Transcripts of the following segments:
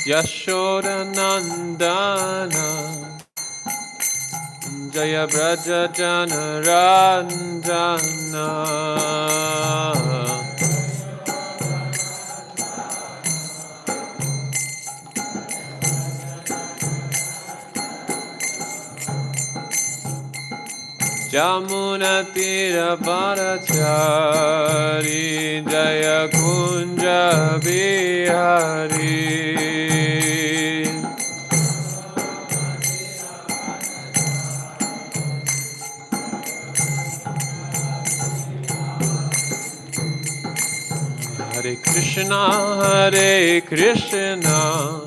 Yashodanandana Jaya Braja Janarandana Jamuna Tira Bharachari Jaya Kunja Bihari Hare Krishna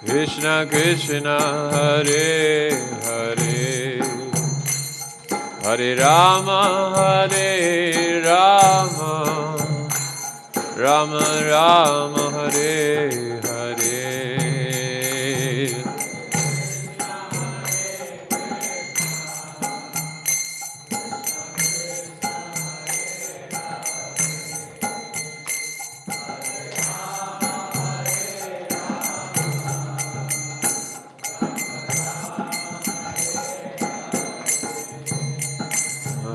Krishna Krishna Hare Hare Hare Rama Rama Rama Hare Hare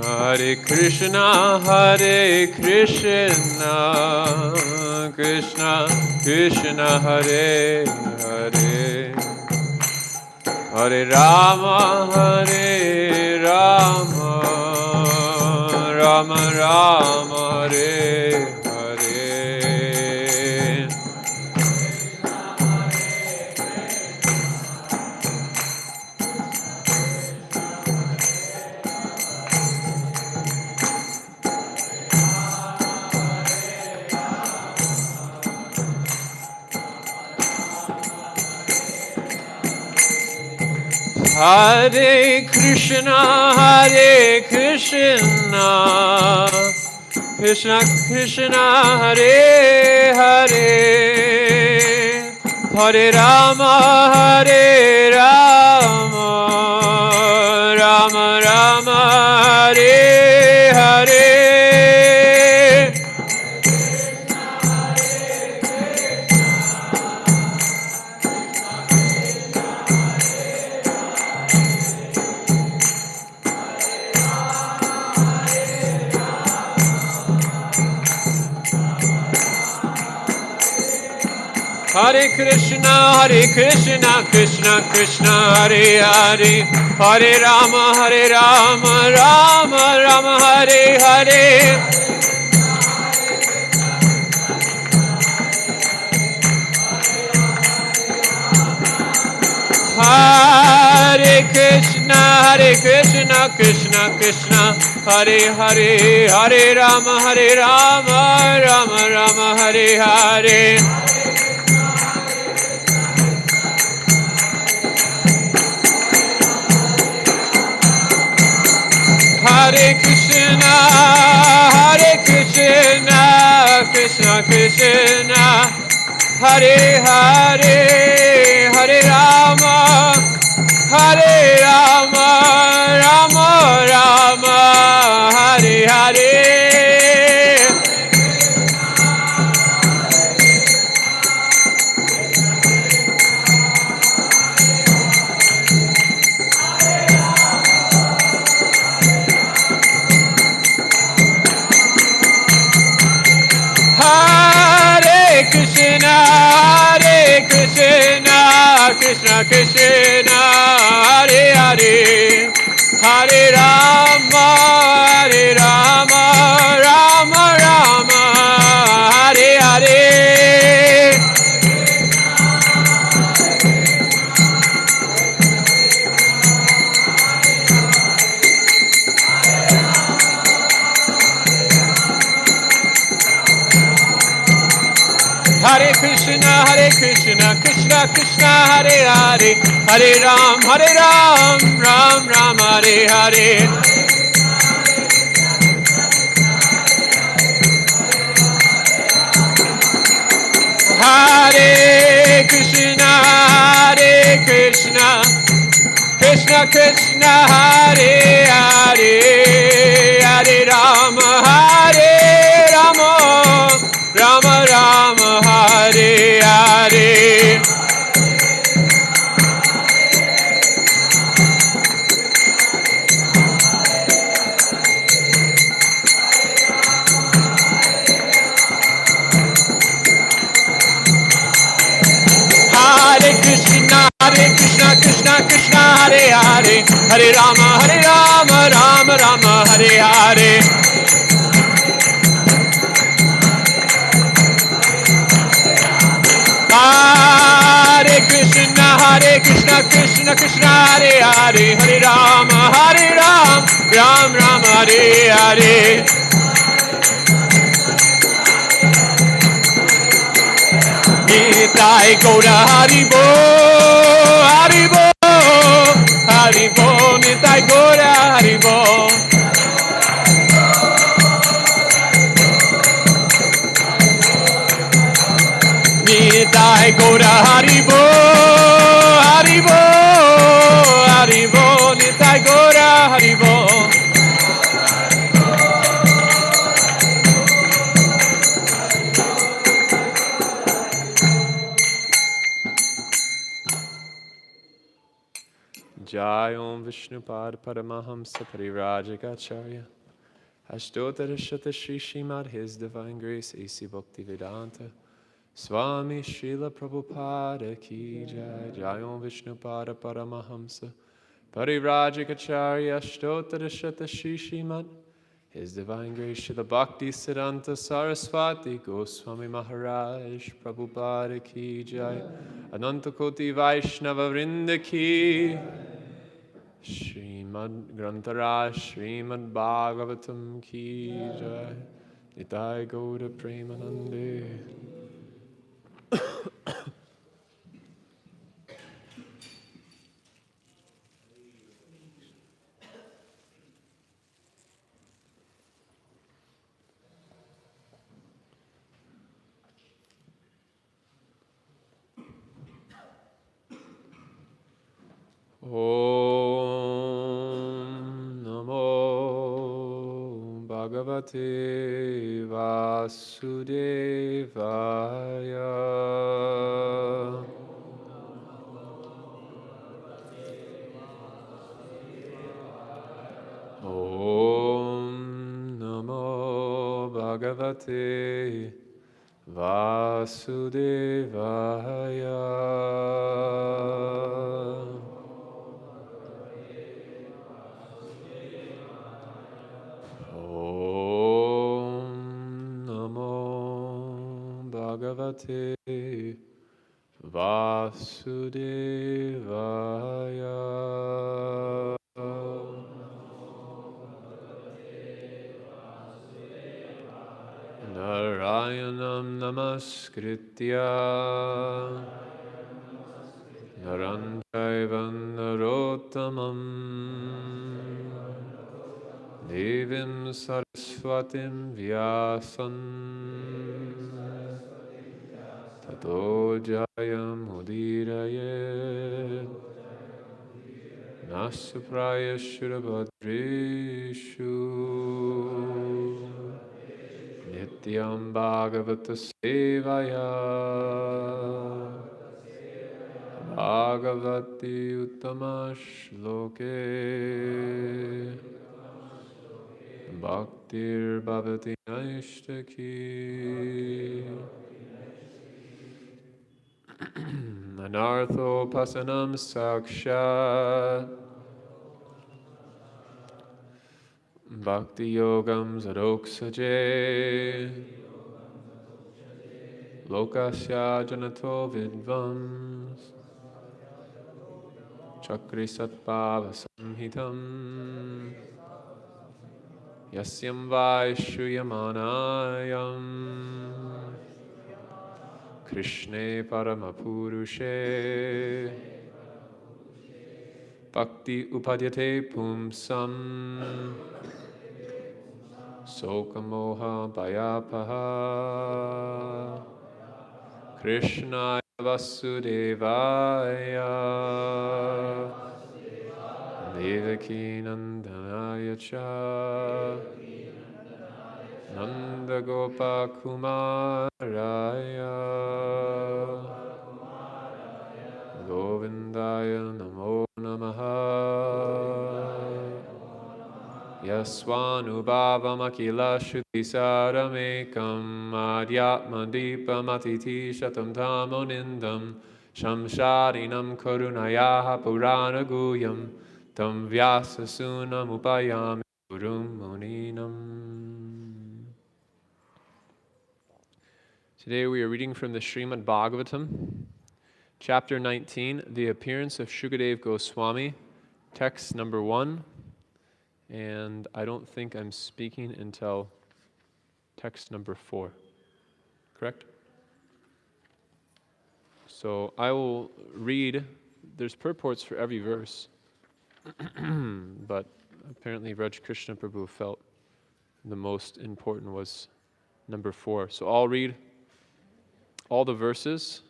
Hare Krishna Krishna Krishna Hare Hare Hare Rama Rama Rama Hare Hare Hare Krishna Krishna Krishna Hare Hare Hare Rama Rama Rama Hare Hare Hare Krishna Krishna Krishna Hare Hare Hare Rama Rama Rama Hare Hare Hare Krishna Krishna Krishna Hare Hare Hare Rama Rama Rama Hare Hare Hare Krishna Krishna Krishna Hare Hare Hare Rama Rama Rama Hare Hare Krishna Krishna Hare Hare Hare Rama Rama Rama Hare Hare Hare Krishna Krishna Krishna Hare Hare Hare Ram Ram Ram Hare Hare Hare Krishna, Hare Krishna, Krishna Krishna, Hare Hare, Hare Rama, Hare Rama, Rama Rama, Hare Hare. Hare Krishna, Krishna Krishna, Hare Hare, Hare Rama, Rama Rama, Hare Hare. Hare Krishna, Krishna Krishna, Hare Hare, Hare Rama, Ram Ram, Hare Hare. Nitai Gaura Haribo, Haribo, Haribo, Nitai Gaura Haribo. Nitai Gaura Haribo, Haribo, Haribo, Nitai Gaura Haribo. Jai Om Vishnupad Paramahamsa Parivrajakacharya Ashtotara Shata Shri Srimad His Divine Grace A.C. Bhaktivedanta Swami Srila Prabhupada Ki Jai. Jai Om Vishnupada Paramahamsa Parivrajakacharya Ashtotara Shata Shri Srimad His Divine Grace Srila Bhakti Siddhanta Saraswati Goswami Maharaj Prabhupada Ki Jai. Ananta Koti Vaishnava Vrinda Ki Srimad Grantaraj Srimad Bhagavatam Ki Jai. Nitai Gaura Premanande. Om Namo Bhagavate Vasudevaya. Om Namo Bhagavate Vasudevaya. Om Namo Bhagavate Vasudevaya. Narayanam Namaskritya Naram Chaiva Narottamam Devim Saraswatim Vyasam Tato Jayam Udirayet Nasupraya Shurabhadreshu Nityam Bhagavata Sevaya Bhagavati Uttama Shloke Bhaktir Bhavati Naishtaki Anartho Pasanam Sakshat Bhakti Yogam Zaroksaje Lokasya Janato Vidvams Chakri Satpava Samhitam Yasyam Vaishyamanayam Krishne Paramapurushe Bhakti Upadyate Pumsam Sokamoha Bhayapaha Krishna Vasudevaya Devaki Nandanaya Cha Nanda Gopa Kumaraya Govindaya Namo Namaha Yaswanubhavamakila Shutisaramekam Adhyatmadipamati Shatam Tamonindam Shamsharinam Karunayaha Purana Guyam Tam Vyasasunam Upayami Gurum Muninam. Today we are reading from the Srimad Bhagavatam, chapter 19, the appearance of Shukadev Goswami, text number 1. And I don't think I'm speaking until text number 4, correct? So I will read, there's purports for every verse, but apparently Raj Krishna Prabhu felt the most important was number 4. So I'll read all the verses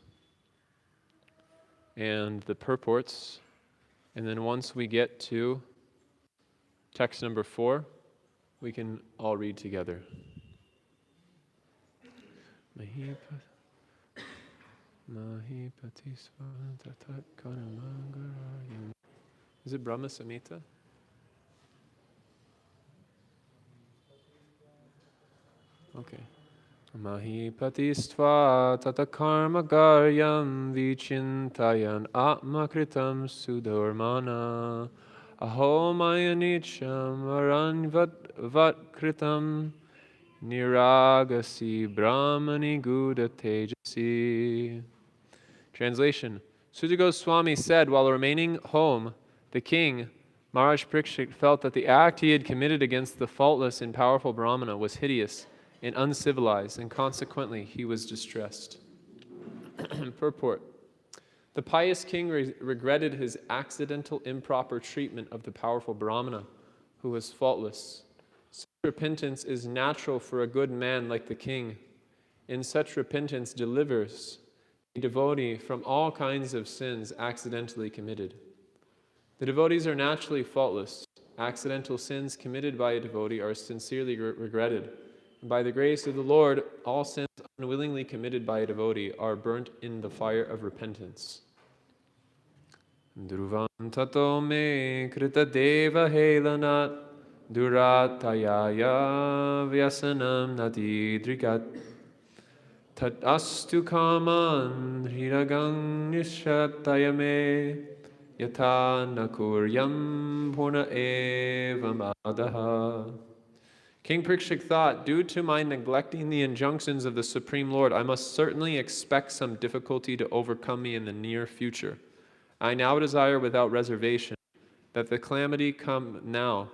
and the purports, and then once we get to text number 4, we can all read together. Is it Brahma Samhita? Okay. Mahipatistva tata karma garyam vichintayan atmakritam sudharmana aho mayanicham aranvat kritam niragasi brahmani guda tejasi. Translation. Sudha Goswami said, while remaining home, the king, Maharaj Parikshit, felt that the act he had committed against the faultless and powerful Brahmana was hideous and uncivilized, and consequently he was distressed. Purport. The pious king regretted his accidental improper treatment of the powerful Brahmana, who was faultless. Such repentance is natural for a good man like the king, and such repentance delivers a devotee from all kinds of sins accidentally committed. The devotees are naturally faultless. Accidental sins committed by a devotee are sincerely regretted. And by the grace of the Lord, all sins unwillingly committed by a devotee are burnt in the fire of repentance. Dhruvam tato me krita deva helanat duratayaya vyasanam natidrikat tat astu kaman hiragang nishatayame yata nakuryam purna eva madaha. King Parikshit thought, due to my neglecting the injunctions of the Supreme Lord, I must certainly expect some difficulty to overcome me in the near future. I now desire without reservation that the calamity come now,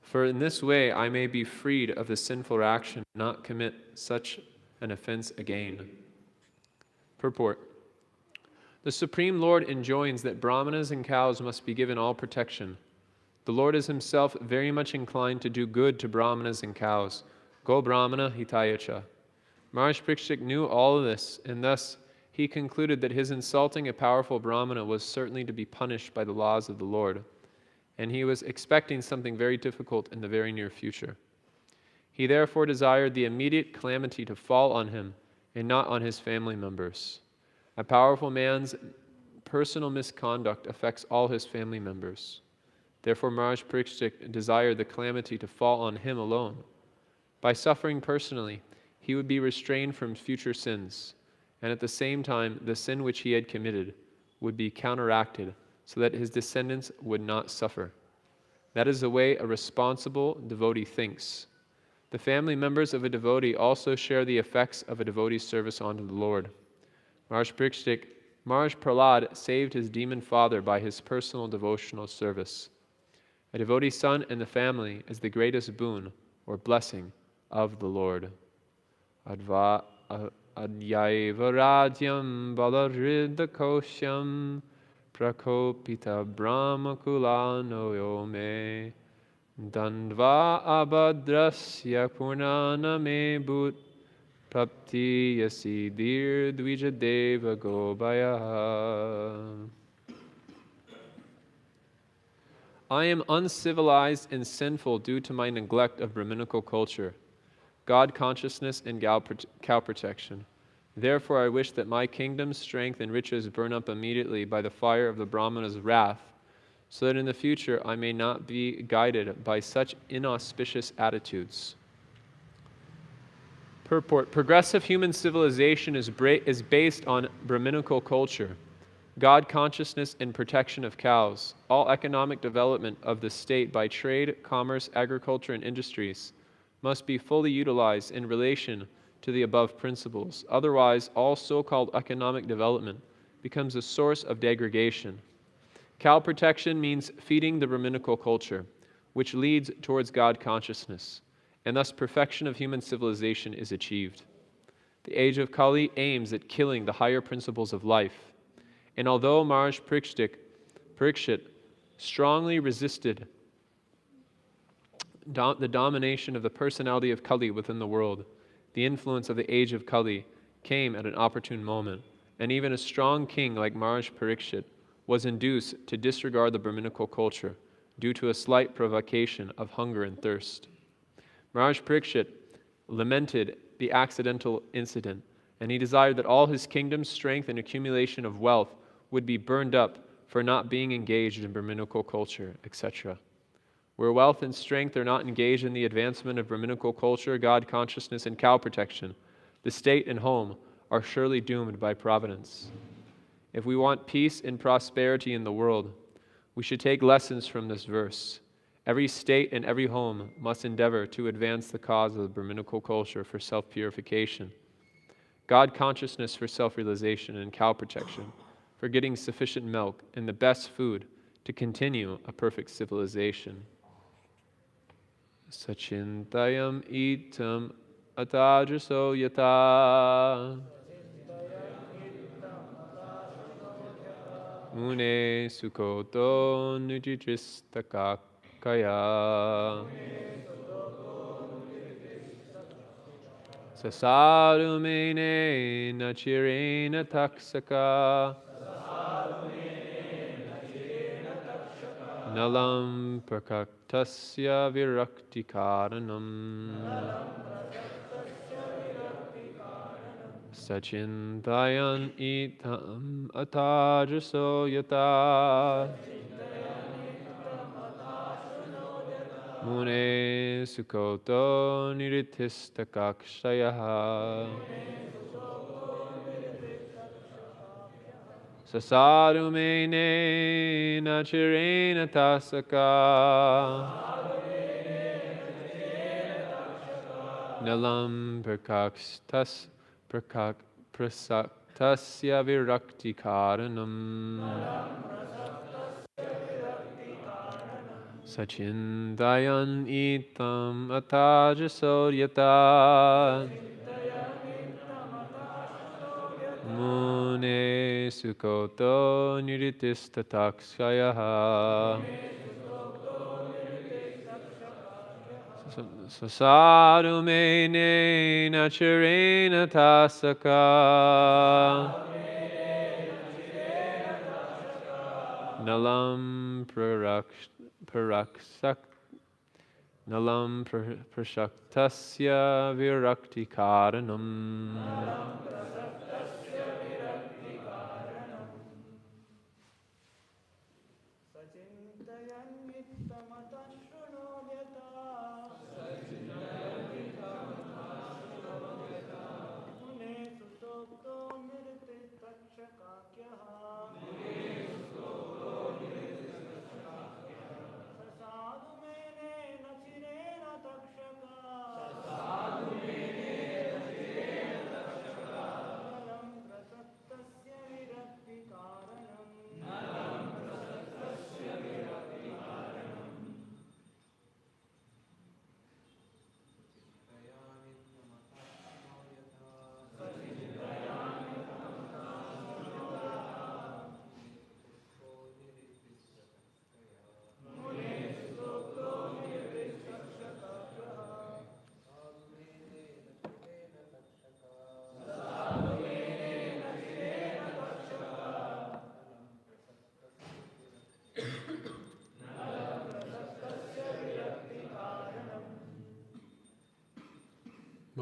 for in this way I may be freed of the sinful action and not commit such an offense again. Purport. The Supreme Lord enjoins that brahmanas and cows must be given all protection. The Lord is himself very much inclined to do good to brahmanas and cows. Go brahmana hitayacha. Maharaj Parikshit knew all of this, and thus he concluded that his insulting a powerful brahmana was certainly to be punished by the laws of the Lord, and he was expecting something very difficult in the very near future. He therefore desired the immediate calamity to fall on him and not on his family members. A powerful man's personal misconduct affects all his family members. Therefore, Maharaj Parikshit desired the calamity to fall on him alone. By suffering personally, he would be restrained from future sins, and at the same time, the sin which he had committed would be counteracted so that his descendants would not suffer. That is the way a responsible devotee thinks. The family members of a devotee also share the effects of a devotee's service unto the Lord. Maharaj Prahlad saved his demon father by his personal devotional service. A devotee's son in the family is the greatest boon or blessing of the Lord. Adhyaiva radyam balarida kosyam prakopita brahmakulano yome dandva abhadrasya purnana me bhut Prapti yasidir dvijadeva gobaya. I am uncivilized and sinful due to my neglect of Brahminical culture, God consciousness, and cow protection. Therefore, I wish that my kingdom, strength, and riches burn up immediately by the fire of the Brahmana's wrath, so that in the future I may not be guided by such inauspicious attitudes. Purport: progressive human civilization is based on Brahminical culture, God consciousness, and protection of cows. All economic development of the state by trade, commerce, agriculture, and industries must be fully utilized in relation to the above principles. Otherwise, all so-called economic development becomes a source of degradation. Cow protection means feeding the Brahminical culture, which leads towards God consciousness, and thus perfection of human civilization is achieved. The age of Kali aims at killing the higher principles of life, and although Maharaj Parikshit strongly resisted the domination of the personality of Kali within the world, the influence of the age of Kali came at an opportune moment, and even a strong king like Maharaj Parikshit was induced to disregard the Brahminical culture due to a slight provocation of hunger and thirst. Maharaj Parikshit lamented the accidental incident, and he desired that all his kingdom's strength and accumulation of wealth would be burned up for not being engaged in Brahminical culture, etc. Where wealth and strength are not engaged in the advancement of Brahminical culture, God consciousness, and cow protection, the state and home are surely doomed by providence. If we want peace and prosperity in the world, we should take lessons from this verse. Every state and every home must endeavor to advance the cause of the Brahminical culture for self-purification, God consciousness for self-realization, and cow protection for getting sufficient milk and the best food to continue a perfect civilization. Sachintayam itam atajaso yata mune sukoto nujijistakakaya sasadumene nachirena taksaka nalam prakaktasya virakti karanam sachintayan itam atajaso yata mune sukoto niritistakakshaya sasadumene nachirena tasaka nalam prasaktasya virakti karanam sachintayan itam atajaso yata mune sukoto niritistakshaya sasadumene nachirena tasaka nalam prashaktasya virakti karanam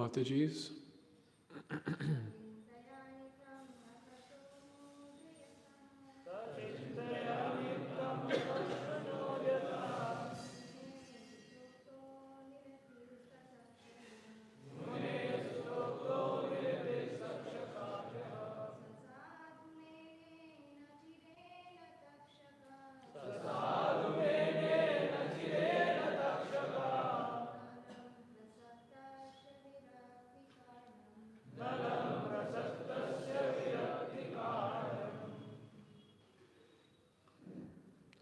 Mataji's.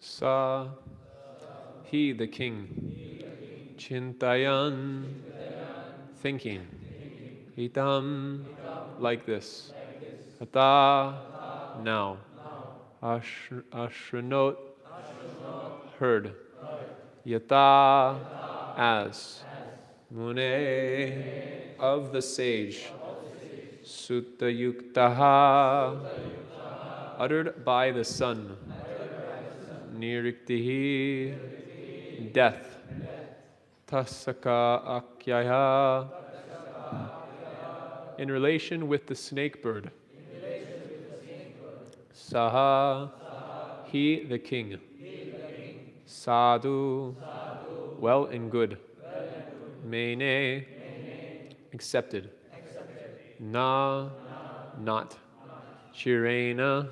Sa, he the king, Chintayan, thinking, Hitam, like this, Hata, now, Ashranot, heard, Yata, as, Mune, of the sage, Sutta Yuktaha, uttered by the sun, Niriktihi, death, Tasaka Akyaya, in relation with the snake bird, Saha, he the king, Sadhu, well and good, Mene, accepted, Na, not, Chirena,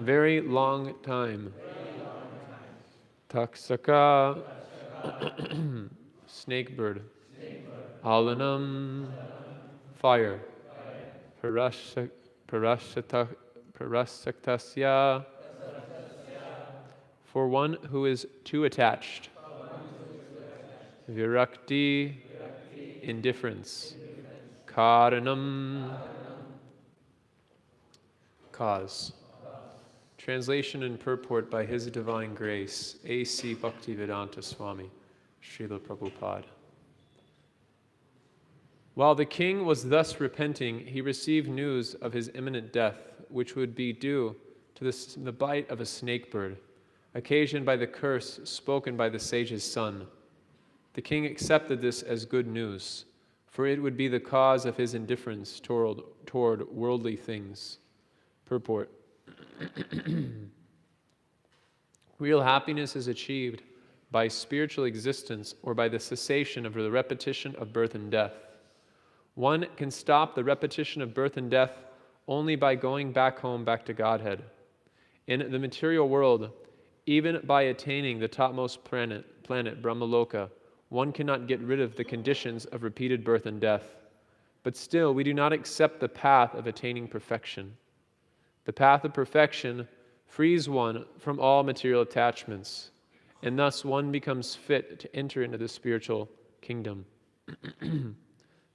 very long time, Taksaka, snake bird, Alanam, fire, Parasaktasya, for one who is too attached, Virakti, indifference, Karanam, cause. Translation and purport by His Divine Grace, A.C. Bhaktivedanta Swami, Srila Prabhupada. While the king was thus repenting, he received news of his imminent death, which would be due to the bite of a snake bird, occasioned by the curse spoken by the sage's son. The king accepted this as good news, for it would be the cause of his indifference toward worldly things. Purport. Real happiness is achieved by spiritual existence or by the cessation of the repetition of birth and death. One can stop the repetition of birth and death only by going back home, back to Godhead. In the material world, even by attaining the topmost planet Brahmaloka, one cannot get rid of the conditions of repeated birth and death. But still, we do not accept the path of attaining perfection. The path of perfection frees one from all material attachments, and thus one becomes fit to enter into the spiritual kingdom.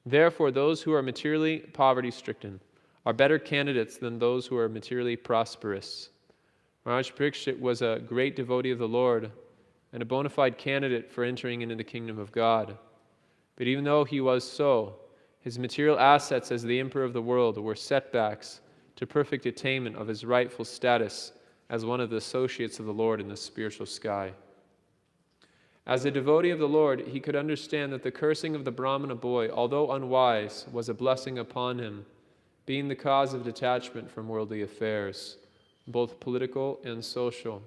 Therefore, those who are materially poverty-stricken are better candidates than those who are materially prosperous. Maharaj Parikshit was a great devotee of the Lord and a bona fide candidate for entering into the kingdom of God. But even though he was so, his material assets as the emperor of the world were setbacks to perfect attainment of his rightful status as one of the associates of the Lord in the spiritual sky. As a devotee of the Lord, he could understand that the cursing of the Brahmana boy, although unwise, was a blessing upon him, being the cause of detachment from worldly affairs, both political and social.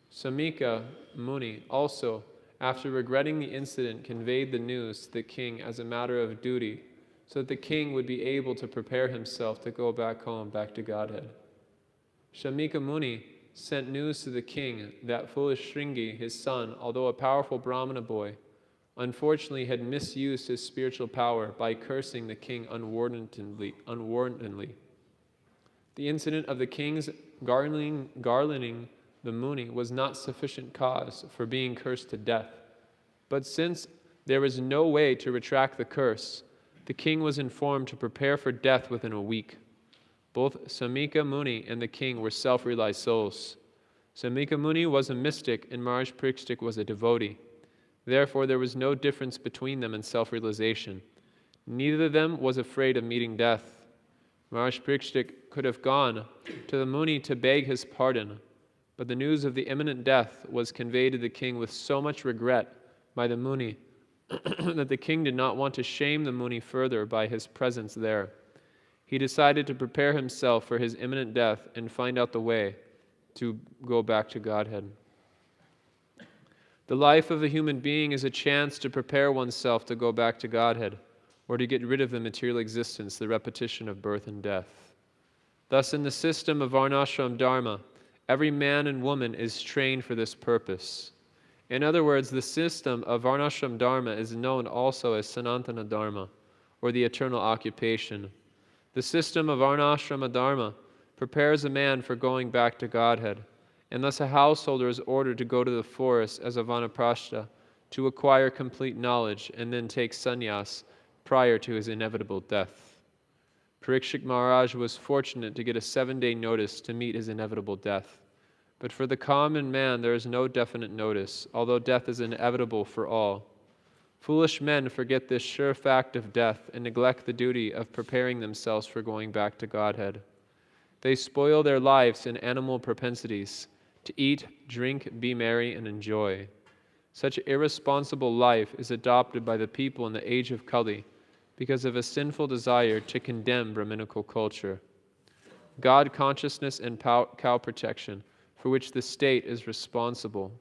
Samika Muni also, after regretting the incident, conveyed the news to the king as a matter of duty, so that the king would be able to prepare himself to go back home, back to Godhead. Shamika Muni sent news to the king that foolish Shringi, his son, although a powerful Brahmana boy, unfortunately had misused his spiritual power by cursing the king unwarrantedly. The incident of the king's garlanding the Muni was not sufficient cause for being cursed to death. But since there was no way to retract the curse, the king was informed to prepare for death within a week. Both Samika Muni and the king were self-realized souls. Samika Muni was a mystic and Maharaj Parikshit was a devotee. Therefore, there was no difference between them in self-realization. Neither of them was afraid of meeting death. Maharaj Parikshit could have gone to the Muni to beg his pardon, but the news of the imminent death was conveyed to the king with so much regret by the Muni that the king did not want to shame the Muni further by his presence there. He decided to prepare himself for his imminent death and find out the way to go back to Godhead. The life of a human being is a chance to prepare oneself to go back to Godhead, or to get rid of the material existence, the repetition of birth and death. Thus, in the system of Varnashram Dharma, every man and woman is trained for this purpose. In other words, the system of Varnashram Dharma is known also as Sanatana Dharma, or the eternal occupation. The system of Varnashrama Dharma prepares a man for going back to Godhead, and thus a householder is ordered to go to the forest as a vanaprastha to acquire complete knowledge and then take sannyas prior to his inevitable death. Parikshit Maharaj was fortunate to get a 7-day notice to meet his inevitable death. But for the common man there is no definite notice, although death is inevitable for all. Foolish men forget this sure fact of death and neglect the duty of preparing themselves for going back to Godhead. They spoil their lives in animal propensities, to eat, drink, be merry, and enjoy. Such irresponsible life is adopted by the people in the age of Kali because of a sinful desire to condemn Brahminical culture. God consciousness and cow protection, for which the state is responsible.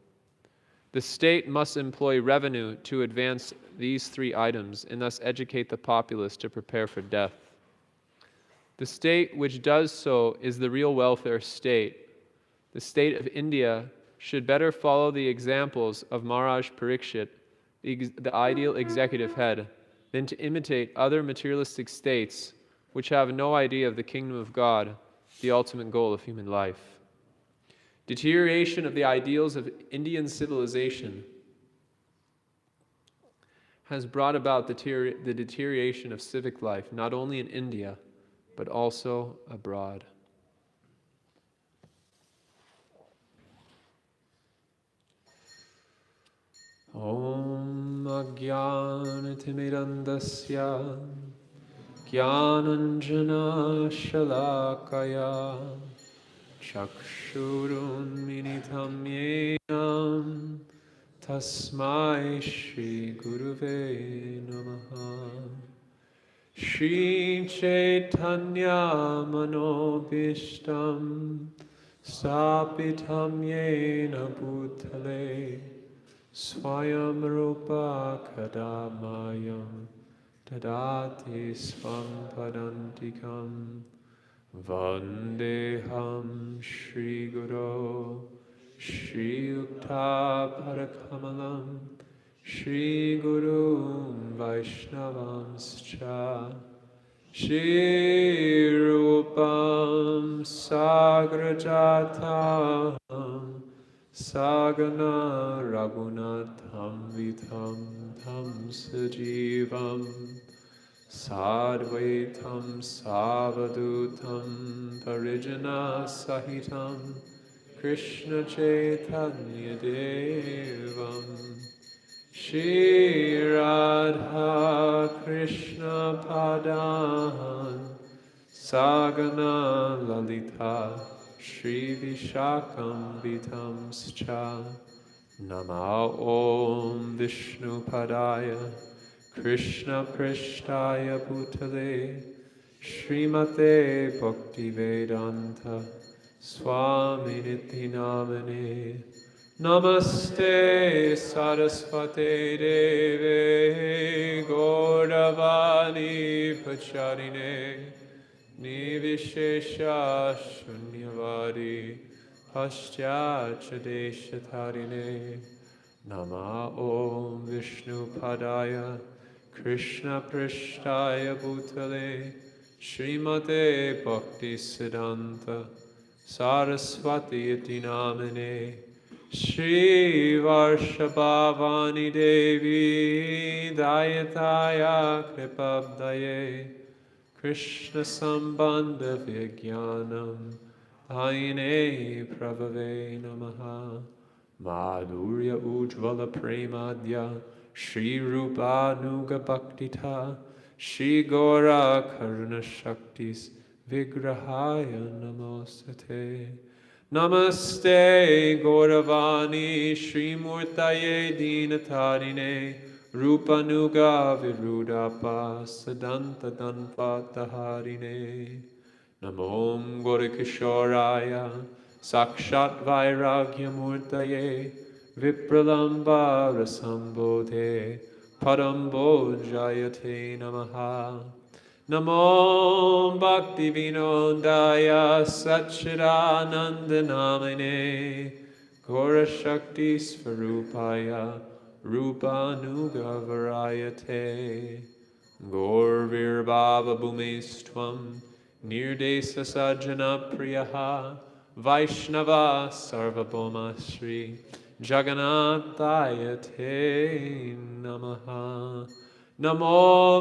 The state must employ revenue to advance these 3 items and thus educate the populace to prepare for death. The state which does so is the real welfare state. The state of India should better follow the examples of Maharaj Parikshit, the ideal executive head, than to imitate other materialistic states which have no idea of the kingdom of God, the ultimate goal of human life. Deterioration of the ideals of Indian civilization has brought about the deterioration of civic life, not only in India, but also abroad. Om Ajnanatimidandasya Jnananjana Shalakaya Chakshurunmilitam Yenam Tasmai Shri Guruve Namaha. Shri Chaitanya Manobishtam Stapitam Yena Bhutale Swayam Rupa Kadamayam Dadati Swam Padantikam Vandeham Shri Guru Shri Yukta Parakamalam Shri Guru Vaishnavamscha Shri Rupam Sagrajatam Sagana Raghunatham Vitam Tam Sajivam Sadvaitam Savadutam Parijana Sahitam Krishna Chaitanya Devam Shri Radha Krishna Padan Sagana Lalita Shri Vishakam Vitamscha Nama Om Vishnu Padaya Krishna Prishtaya Bhutale Srimate Bhakti Vedanta Swami Niti Namane Namaste Saraswate Deve Gauravani Pacharine Nivishesha Shunyavadi Paschachadeshatarine Nama Om Vishnu Padaya Krishna Prishtaya Bhutale Srimate Bhakti Siddhanta Saraswati Iti Namane Shri Varshabhavani Devi Dayataya Kripabdaye Krishna Sambandha Vijnanam Aine Pravave Namaha Madhurya Ujvala Premadya Shri Rupa Nuga Bhaktita Shri Gora Karuna Shaktis Vigrahaya Namostate Namaste Gauravani Shri Murtaye Dinatarine Rupanuga Virudapa Sadanta Danpataharine. Namom Gorikishoraya Sakshat Vairagyamurtaye Vipralamba Rasambodhe Parambo Jayate Namaha. Namo Bhakti Vinodaya Satchidanandanamine Gora Shakti Svarupaya Rupanuga Varayate Gaur Virbhava Bhumistvam Nirdesa Sajjana Priyaha Vaishnava Sarvabhoma Sri Jagannathaya Te Namaha. Namo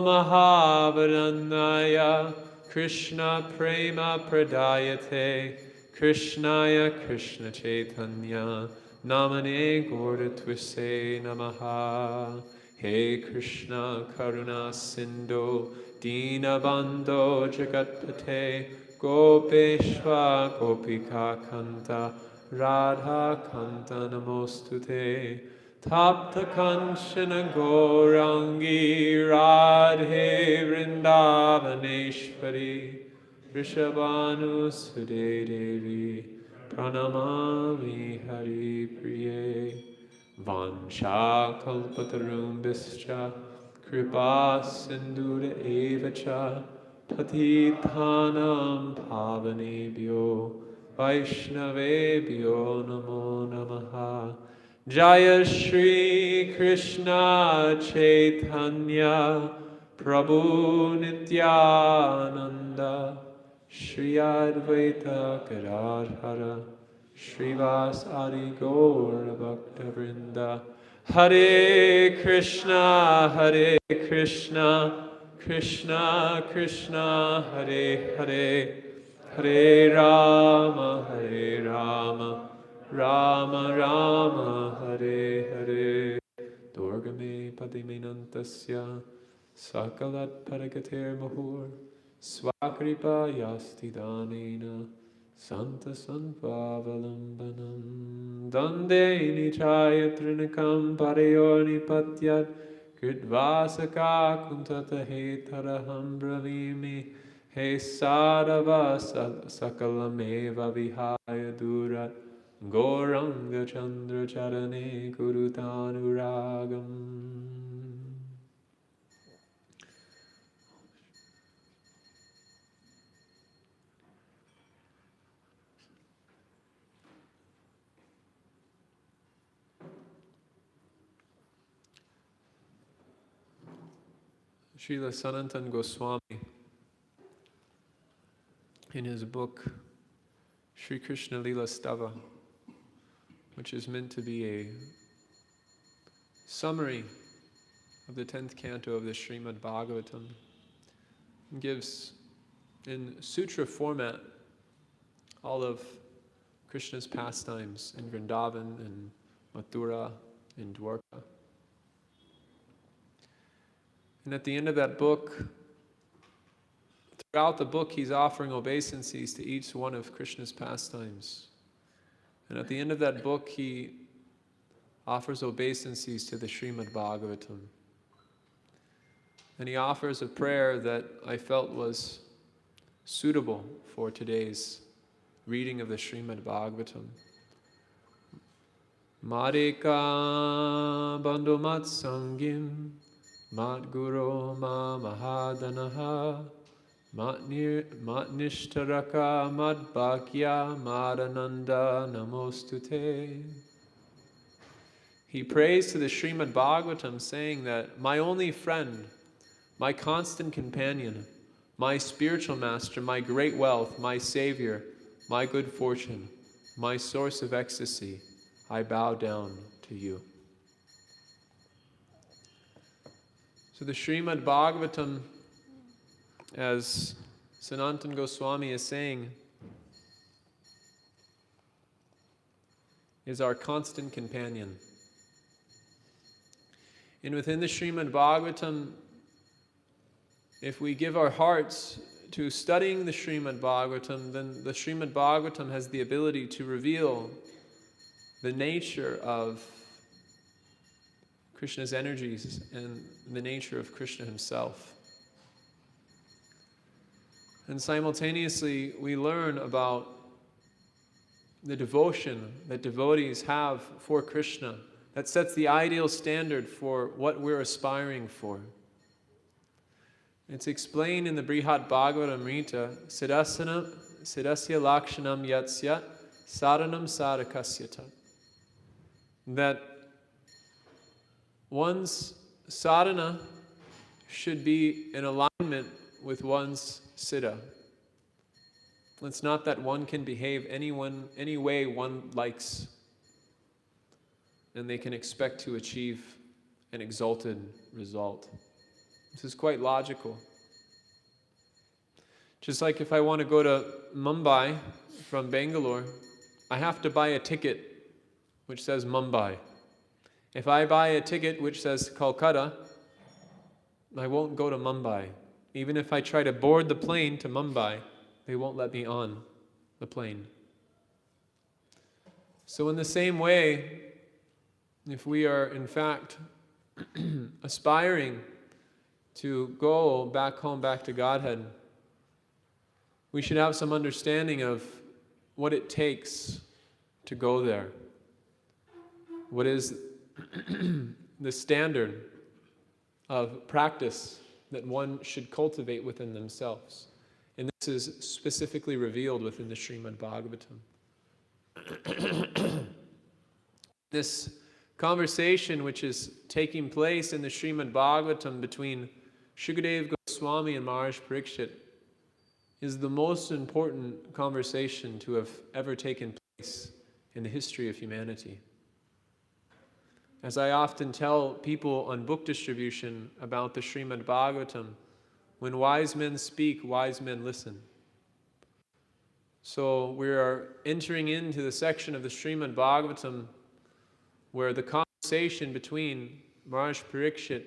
Mahavadanyaya Krishna Prema Pradayate Krishnaya Krishna Chaitanya Namane Gauratvise Namaha. He Krishna Karuna Sindhu Dinabandho Jagatpate Gopeshwa Gopika Kanta Radha Kanta Namostute Tapta Kanchana Gaurangi Radhe Vrindavaneshwari Rishabhanu Sude Devi Pranamami Hari Priye Vansha Kalpatarumbischa Kripa Sindhuda Evacha Patithanam Pavanebhyo Vaishnavebhyo Namo Namaha. Jaya Shri Krishna Chaitanya Prabhu Nityananda Shri Advaita Gadadhara Srivas Adi Gaura Bhakta Vrinda. Hare Krishna Krishna Krishna Hare Hare Hare Rama Rama Rama Hare Hare. Durgame Padimenantasya Sakalat Paragatir Mahur Swakripa Yasti Danena Santa Sanpavalambanam Dande Nichaya Trinikam Parayoni Patyat Kridvasaka Kuntata Hetaraham Bravimi He Sadava Sakalameva Vihaya Durat Gauranga Chandra Charane Kurutanuragam. Srila Sanatana Goswami, in his book Sri Krishna Lila Stava, which is meant to be a summary of the 10th canto of the Srimad Bhagavatam, gives in sutra format all of Krishna's pastimes in Vrindavan and Mathura and Dwarka. And at the end of that book, throughout the book, he's offering obeisances to each one of Krishna's pastimes. And at the end of that book, he offers obeisances to the Srimad Bhagavatam. And he offers a prayer that I felt was suitable for today's reading of the Srimad Bhagavatam. Madeka bandhumat sangim mat guru ma mahadanaha mat nishtaraka mat bhakya madananda namostute. He prays to the Srimad Bhagavatam saying that my only friend, my constant companion, my spiritual master, my great wealth, my savior, my good fortune, my source of ecstasy, I bow down to you. So the Srimad Bhagavatam, as Sanatana Goswami is saying, is our constant companion. And within the Srimad Bhagavatam, if we give our hearts to studying the Srimad Bhagavatam, then the Srimad Bhagavatam has the ability to reveal the nature of Krishna's energies and the nature of Krishna himself. And simultaneously, we learn about the devotion that devotees have for Krishna that sets the ideal standard for what we're aspiring for. It's explained in the Brihat Bhagavatamrita, Siddhasya Lakshanam Yatsya Saranam Sadhakasyata, that one's sadhana should be in alignment with one's siddha. It's not that one can behave any way one likes, and they can expect to achieve an exalted result. This is quite logical. Just like if I want to go to Mumbai from Bangalore, I have to buy a ticket which says Mumbai. If I buy a ticket which says Kolkata, I won't go to Mumbai. Even if I try to board the plane to Mumbai, they won't let me on the plane. So in the same way, if we are in fact aspiring to go back home, back to Godhead, we should have some understanding of what it takes to go there. What is the standard of practice that one should cultivate within themselves? And this is specifically revealed within the Srimad Bhagavatam. This conversation which is taking place in the Srimad Bhagavatam between Shukadeva Goswami and Maharaj Parikshit is the most important conversation to have ever taken place in the history of humanity. As I often tell people on book distribution about the Srimad Bhagavatam, when wise men speak, wise men listen. So we are entering into the section of the Srimad Bhagavatam where the conversation between Maharaj Parikshit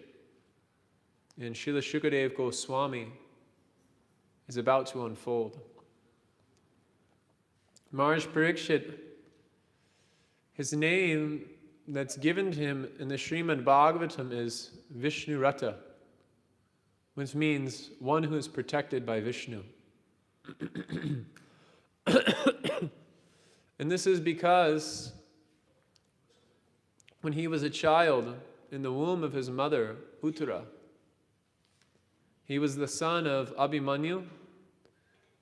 and Srila Shukadeva Goswami is about to unfold. Maharaj Parikshit, his name that's given to him in the Srimad Bhagavatam is Vishnurata, which means one who is protected by Vishnu. And this is because when he was a child in the womb of his mother, Uttara, he was the son of Abhimanyu,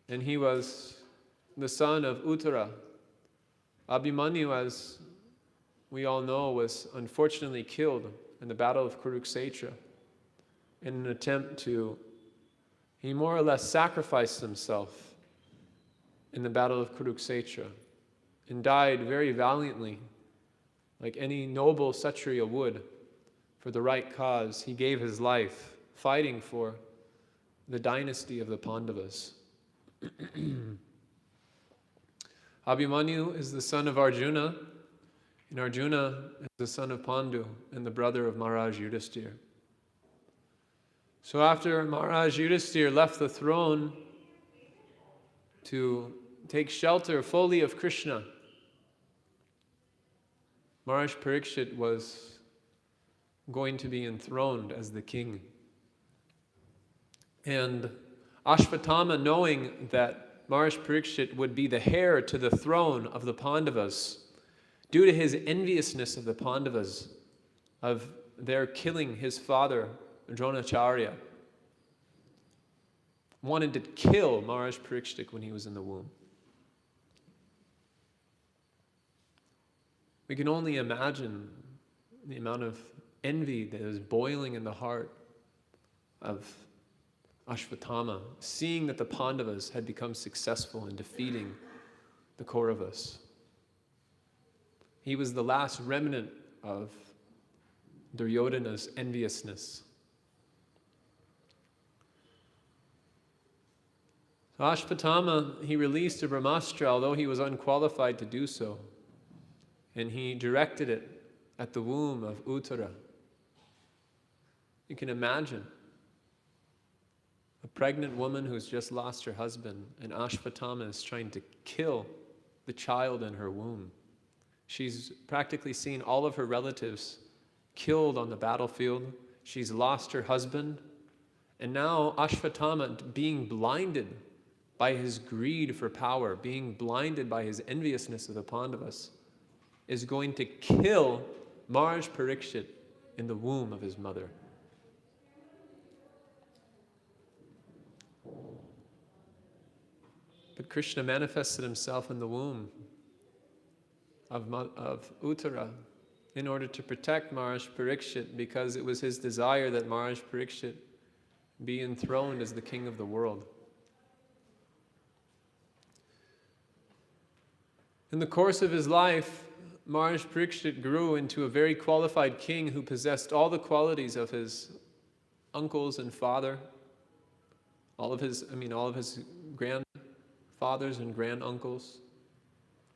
and he was the son of Uttara. Abhimanyu, as we all know, was unfortunately killed in the battle of Kurukshetra in an attempt to, he more or less sacrificed himself in the battle of Kurukshetra and died very valiantly, like any noble Kshatriya would, for the right cause. He gave his life fighting for the dynasty of the Pandavas. Abhimanyu is the son of Arjuna, and Arjuna is the son of Pandu and the brother of Maharaj Yudhisthira. So after Maharaj Yudhisthira left the throne to take shelter fully of Krishna, Maharaj Parikshit was going to be enthroned as the king. And Ashvatthama, knowing that Maharaj Parikshit would be the heir to the throne of the Pandavas, due to his enviousness of the Pandavas, of their killing his father, Dronacharya, wanted to kill Maharaj Parikshit when he was in the womb. We can only imagine the amount of envy that is boiling in the heart of Ashvatthama, seeing that the Pandavas had become successful in defeating the Kauravas. He was the last remnant of Duryodhana's enviousness. So Ashvatthama, he released a Brahmastra, although he was unqualified to do so, and he directed it at the womb of Uttara. You can imagine a pregnant woman who's just lost her husband, and Ashvatthama is trying to kill the child in her womb. She's practically seen all of her relatives killed on the battlefield. She's lost her husband. And now Ashvatthama, being blinded by his greed for power, being blinded by his enviousness of the Pandavas, is going to kill Maharaj Parikshit in the womb of his mother. But Krishna manifested himself in the womb of Uttara in order to protect Maharaj Parikshit, because it was his desire that Maharaj Parikshit be enthroned as the king of the world. In the course of his life, Maharaj Parikshit grew into a very qualified king who possessed all the qualities of his uncles and father, all of his grandfathers and granduncles.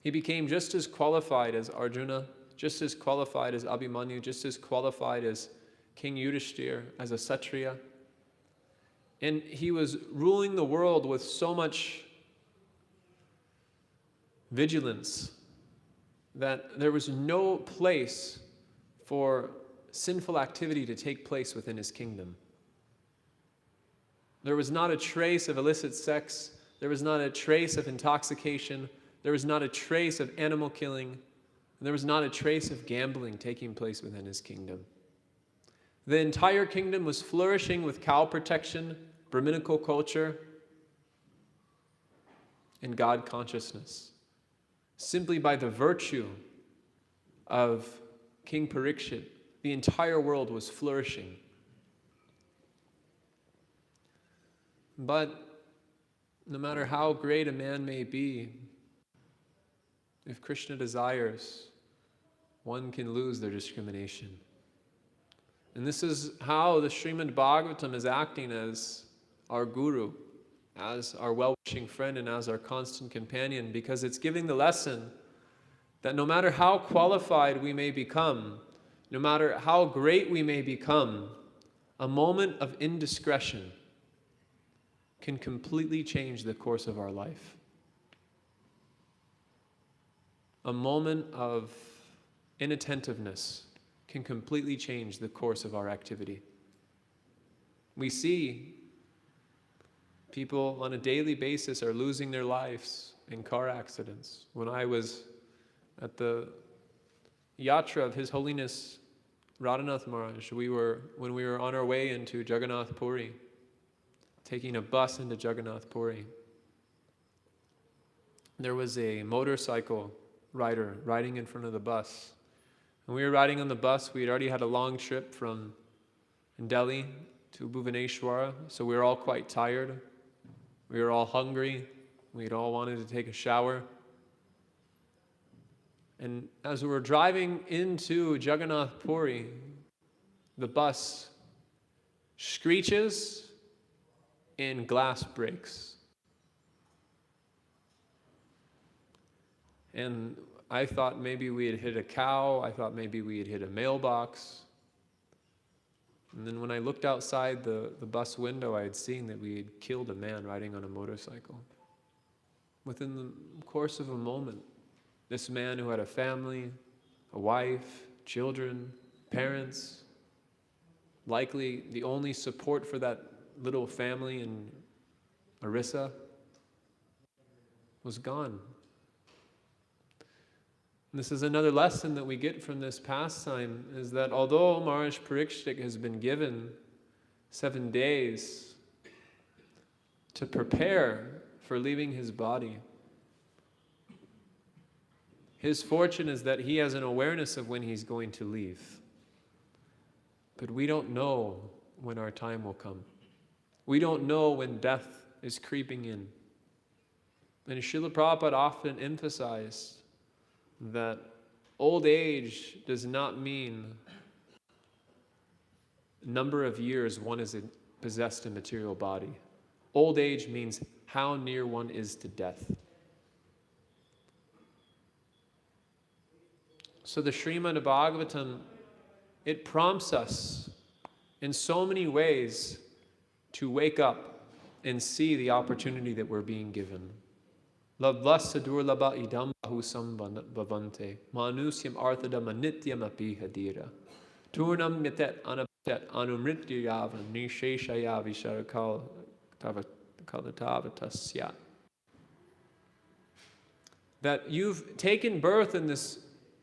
He became just as qualified as Arjuna, just as qualified as Abhimanyu, just as qualified as King Yudhishthira, as a Kshatriya. And he was ruling the world with so much vigilance that there was no place for sinful activity to take place within his kingdom. There was not a trace of illicit sex. There was not a trace of intoxication. There was not a trace of animal killing. And there was not a trace of gambling taking place within his kingdom. The entire kingdom was flourishing with cow protection, Brahminical culture, and God consciousness, simply by the virtue of King Parikshit. The entire world was flourishing. But no matter how great a man may be, if Krishna desires, one can lose their discrimination. And this is how the Srimad Bhagavatam is acting as our guru, as our well-wishing friend, and as our constant companion, because it's giving the lesson that no matter how qualified we may become, no matter how great we may become, a moment of indiscretion can completely change the course of our life. A moment of inattentiveness can completely change the course of our activity. We see people on a daily basis are losing their lives in car accidents. When I was at the yatra of His Holiness Radhanath Maharaj, when we were on our way into Jagannath Puri, taking a bus into Jagannath Puri, there was a motorcycle rider riding in front of the bus. And we were riding on the bus. We had already had a long trip from Delhi to Bhubaneswara, so we were all quite tired. We were all hungry. We'd all wanted to take a shower. And as we were driving into Jagannath Puri, the bus screeches and glass breaks. And I thought maybe we had hit a cow. I thought maybe we had hit a mailbox. And then when I looked outside the bus window, I had seen that we had killed a man riding on a motorcycle. Within the course of a moment, this man who had a family, a wife, children, parents, likely the only support for that little family in Orissa, was gone. And this is another lesson that we get from this pastime, is that although Maharaj Parikshit has been given 7 days to prepare for leaving his body, his fortune is that he has an awareness of when he's going to leave. But we don't know when our time will come. We don't know when death is creeping in. And Srila Prabhupada often emphasized that old age does not mean number of years one is possessed a material body. Old age means how near one is to death. So the Srimad Bhagavatam, it prompts us in so many ways to wake up and see the opportunity that we're being given. Labvasa durlabha idam bahusam bhavante manusyam arthadam anityam api hadira Turnam mitet anapatet anumrityayava nisheshaya visharakal kalatavatasya. That you've taken birth in this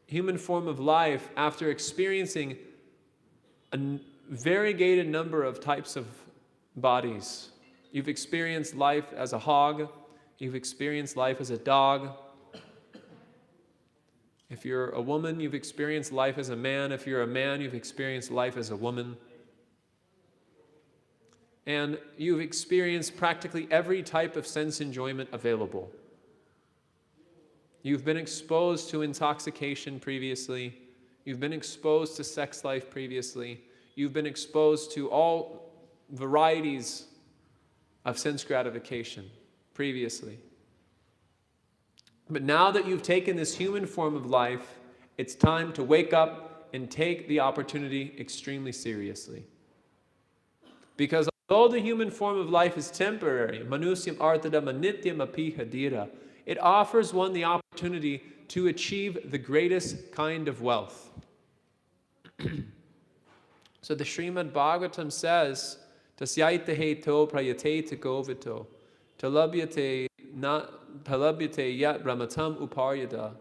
human form of life after experiencing a variegated number of types of bodies. You've experienced life as a hog. You've experienced life as a dog. If you're a woman, you've experienced life as a man. If you're a man, you've experienced life as a woman. And you've experienced practically every type of sense enjoyment available. You've been exposed to intoxication previously. You've been exposed to sex life previously. You've been exposed to all varieties of sense gratification previously. But now that you've taken this human form of life, it's time to wake up and take the opportunity extremely seriously. Because although the human form of life is temporary, manusyam artadam anityam api hadira, it offers one the opportunity to achieve the greatest kind of wealth. So the Srimad Bhagavatam says, tasyaita heto prayate govito, talabhyate yat brahmatam uparyada,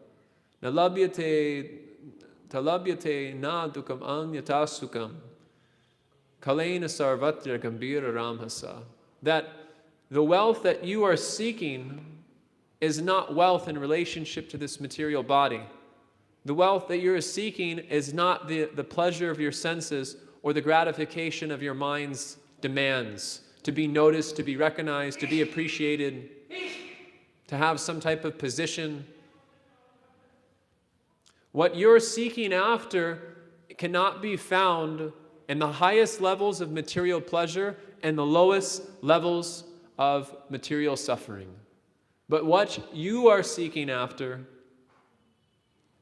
talabhyate na dukam anyata sukam, kalena sarvatra gambira ramhasa. That the wealth that you are seeking is not wealth in relationship to this material body. The wealth that you're seeking is not the pleasure of your senses or the gratification of your mind's demands, to be noticed, to be recognized, to be appreciated, to have some type of position. What you're seeking after cannot be found in the highest levels of material pleasure and the lowest levels of material suffering. But what you are seeking after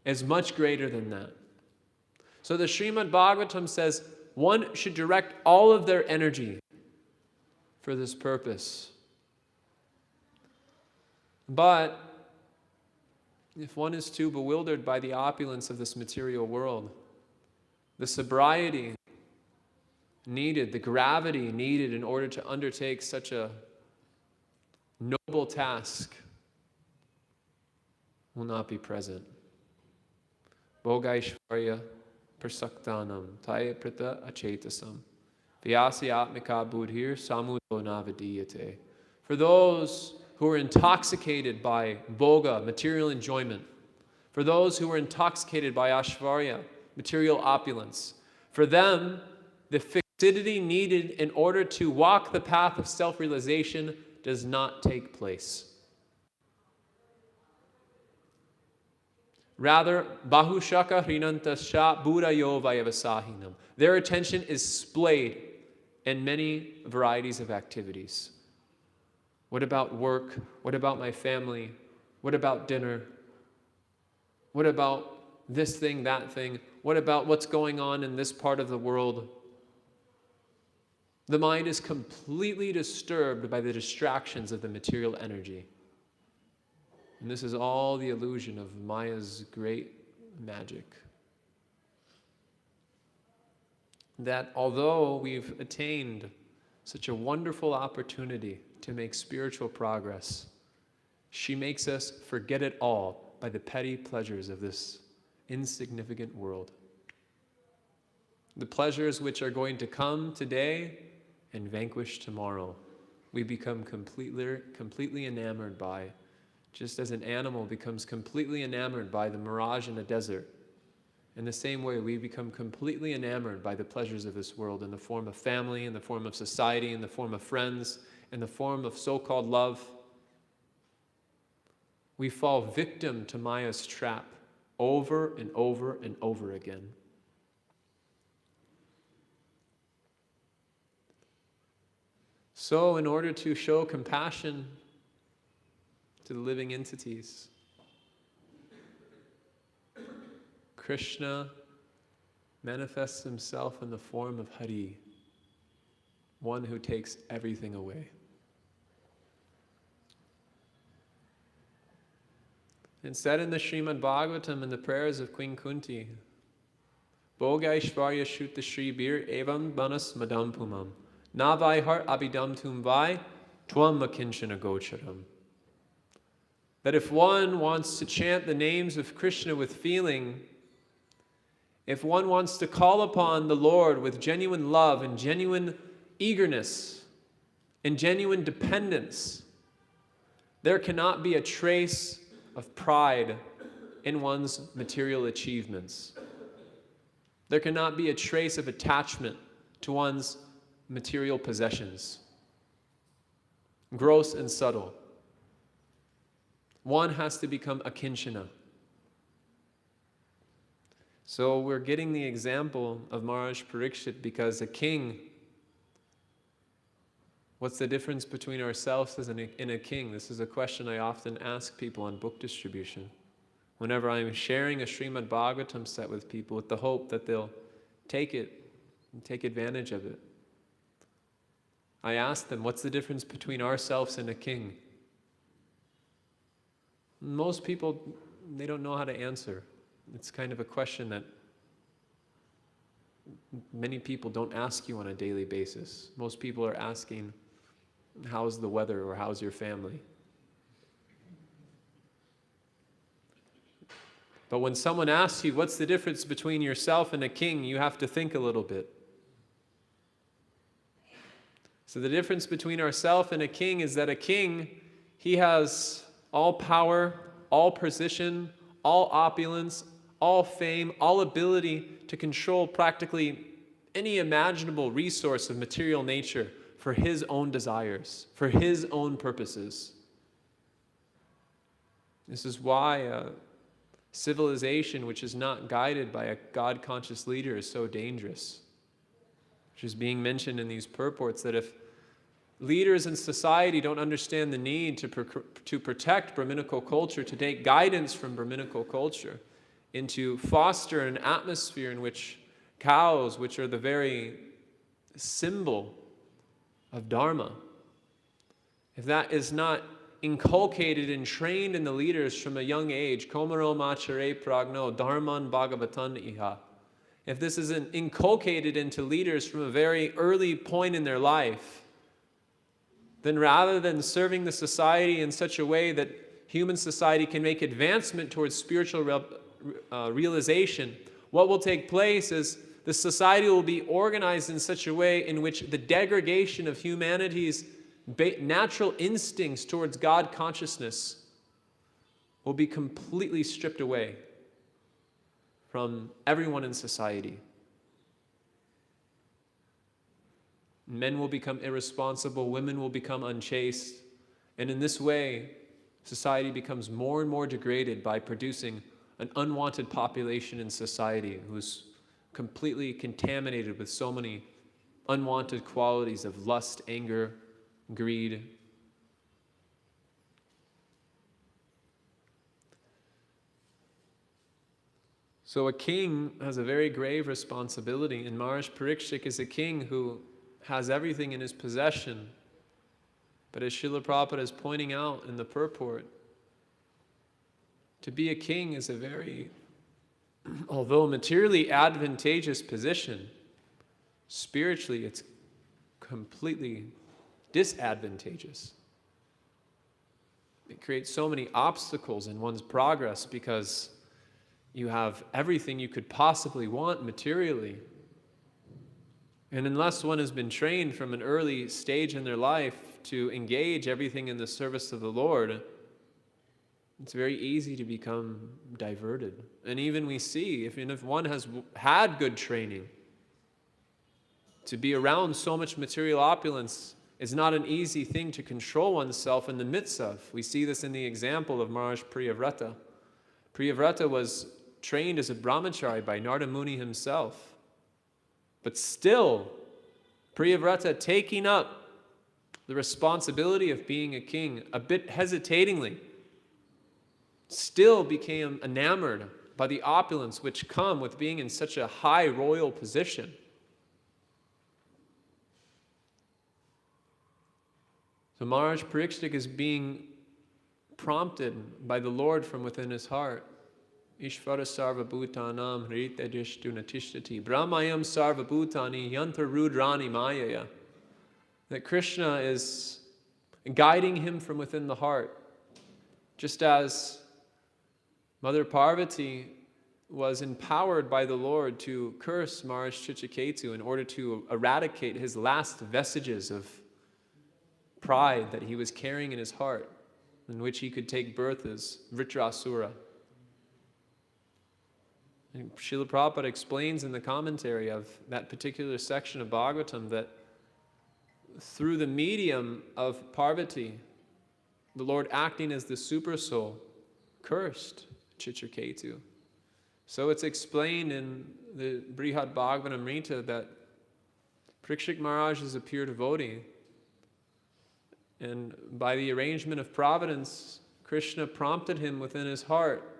is much greater than that. So the Srimad Bhagavatam says one should direct all of their energy for this purpose. But if one is too bewildered by the opulence of this material world, the sobriety needed, the gravity needed in order to undertake such a noble task will not be present. Bhogaishvarya prasaktanam taya prita achetasam vyasya buddhir samudo navadiyate. For those who are intoxicated by bhoga, material enjoyment, for those who are intoxicated by ashvarya, material opulence, for them, the fixity needed in order to walk the path of self-realization does not take place. Rather, bahushaka hrinantasya buddhayo vayavasahinam. Their attention is splayed in many varieties of activities. What about work? What about my family? What about dinner? What about this thing, that thing? What about what's going on in this part of the world? The mind is completely disturbed by the distractions of the material energy. And this is all the illusion of Maya's great magic. That although we've attained such a wonderful opportunity to make spiritual progress, she makes us forget it all by the petty pleasures of this insignificant world. The pleasures which are going to come today and vanquish tomorrow, we become completely enamored by. Just as an animal becomes completely enamored by the mirage in a desert, in the same way we become completely enamored by the pleasures of this world in the form of family, in the form of society, in the form of friends, in the form of so-called love. We fall victim to Maya's trap over and over and over again. So in order to show compassion to the living entities, Krishna manifests himself in the form of Hari, one who takes everything away. And said in the Srimad Bhagavatam in the prayers of Queen Kunti, Bogaishvarya Shuta Shri Bir Evam Banas Madam Pumam. Navai Har Abhidam Tumvai Twam Makinshana Gocharam. That if one wants to chant the names of Krishna with feeling, if one wants to call upon the Lord with genuine love and genuine eagerness and genuine dependence, there cannot be a trace of pride in one's material achievements. There cannot be a trace of attachment to one's material possessions, gross and subtle. One has to become akinchana. So we're getting the example of Maharaj Parikshit because a king, what's the difference between ourselves and a king? This is a question I often ask people on book distribution. Whenever I'm sharing a Srimad Bhagavatam set with people with the hope that they'll take it and take advantage of it. I ask them, what's the difference between ourselves and a king? Most people, they don't know how to answer. It's kind of a question that many people don't ask you on a daily basis. Most people are asking, how's the weather or how's your family? But when someone asks you, what's the difference between yourself and a king, you have to think a little bit. So the difference between ourselves and a king is that a king, he has all power, all position, all opulence, all fame, all ability to control practically any imaginable resource of material nature for his own desires, for his own purposes. This is why civilization which is not guided by a God-conscious leader is so dangerous. Which is being mentioned in these purports, that if leaders in society don't understand the need to protect Brahminical culture, to take guidance from Brahminical culture, and to foster an atmosphere in which cows, which are the very symbol of Dharma, if that is not inculcated and trained in the leaders from a young age, komaro machare pragno dharman bhagavatan iha, if this isn't inculcated into leaders from a very early point in their life, then rather than serving the society in such a way that human society can make advancement towards spiritual realization, what will take place is the society will be organized in such a way in which the degradation of humanity's natural instincts towards God consciousness will be completely stripped away from everyone in society. Men will become irresponsible, women will become unchaste, and in this way, society becomes more and more degraded by producing an unwanted population in society who's completely contaminated with so many unwanted qualities of lust, anger, greed. So a king has a very grave responsibility, and Maharaj Parikshit is a king who has everything in his possession. But as Srila Prabhupada is pointing out in the purport, to be a king is a very, although materially advantageous position, spiritually it's completely disadvantageous. It creates so many obstacles in one's progress because you have everything you could possibly want materially. And unless one has been trained from an early stage in their life to engage everything in the service of the Lord, it's very easy to become diverted. And even we see, if one has had good training, to be around so much material opulence is not an easy thing to control oneself in the midst of. We see this in the example of Maharaj Priyavrata. Priyavrata was trained as a brahmachari by Narada Muni himself. But still, Priyavrata taking up the responsibility of being a king, a bit hesitatingly, still became enamored by the opulence which come with being in such a high royal position. So Maharaj Parikshit is being prompted by the Lord from within his heart Ishvara Sarva Bhutanam Hrita Drishtu Natishtati Brahmayam Sarva Bhutani Yantar Rudrani Mayaya. That Krishna is guiding him from within the heart, just as Mother Parvati was empowered by the Lord to curse Maharaj Chitraketu in order to eradicate his last vestiges of pride that he was carrying in his heart, in which he could take birth as Vritrasura. And Srila Prabhupada explains in the commentary of that particular section of Bhagavatam that through the medium of Parvati, the Lord acting as the Supersoul cursed Chitraketu. So it's explained in the Brihad Bhagavatamrita that Parikshit Maharaj is a pure devotee, and by the arrangement of providence, Krishna prompted him within his heart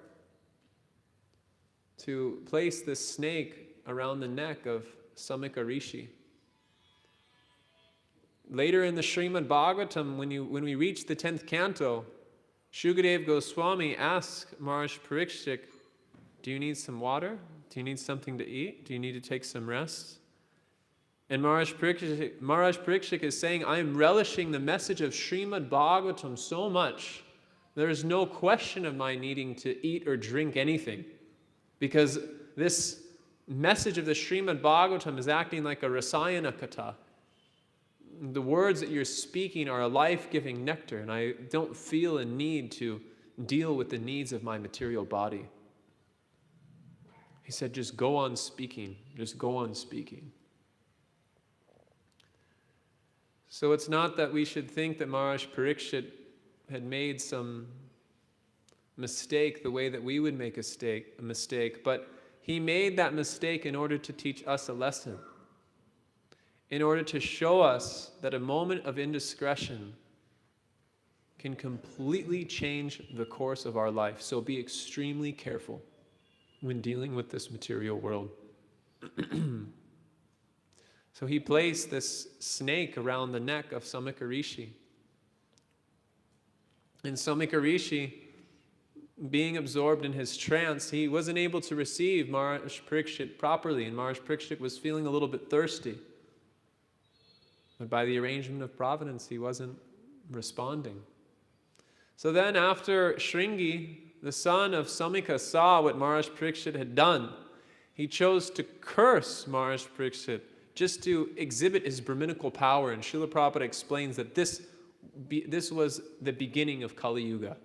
to place this snake around the neck of Samika Rishi. Later in the Srimad Bhagavatam, when we reach the 10th canto, Shukadev Goswami asks Maharaj Parikshit, do you need some water? Do you need something to eat? Do you need to take some rest? And Maharaj Parikshit is saying, I am relishing the message of Srimad Bhagavatam so much, there is no question of my needing to eat or drink anything, because this message of the Srimad Bhagavatam is acting like a Rasayana Katha. The words that you're speaking are a life-giving nectar, and I don't feel a need to deal with the needs of my material body. He said, just go on speaking. Just go on speaking. So it's not that we should think that Maharaj Parikshit had made some mistake the way that we would make a mistake, but he made that mistake in order to teach us a lesson, in order to show us that a moment of indiscretion can completely change the course of our life. So be extremely careful when dealing with this material world. So he placed this snake around the neck of Samika Rishi. And Samika Rishi, being absorbed in his trance, he wasn't able to receive Maharaj Parikshit properly, and Maharaj Parikshit was feeling a little bit thirsty. But by the arrangement of providence, he wasn't responding. So then after Shringi, the son of Samika, saw what Maharaj Parikshit had done, he chose to curse Maharaj Parikshit just to exhibit his Brahminical power. And Srila Prabhupada explains that this was the beginning of Kali Yuga,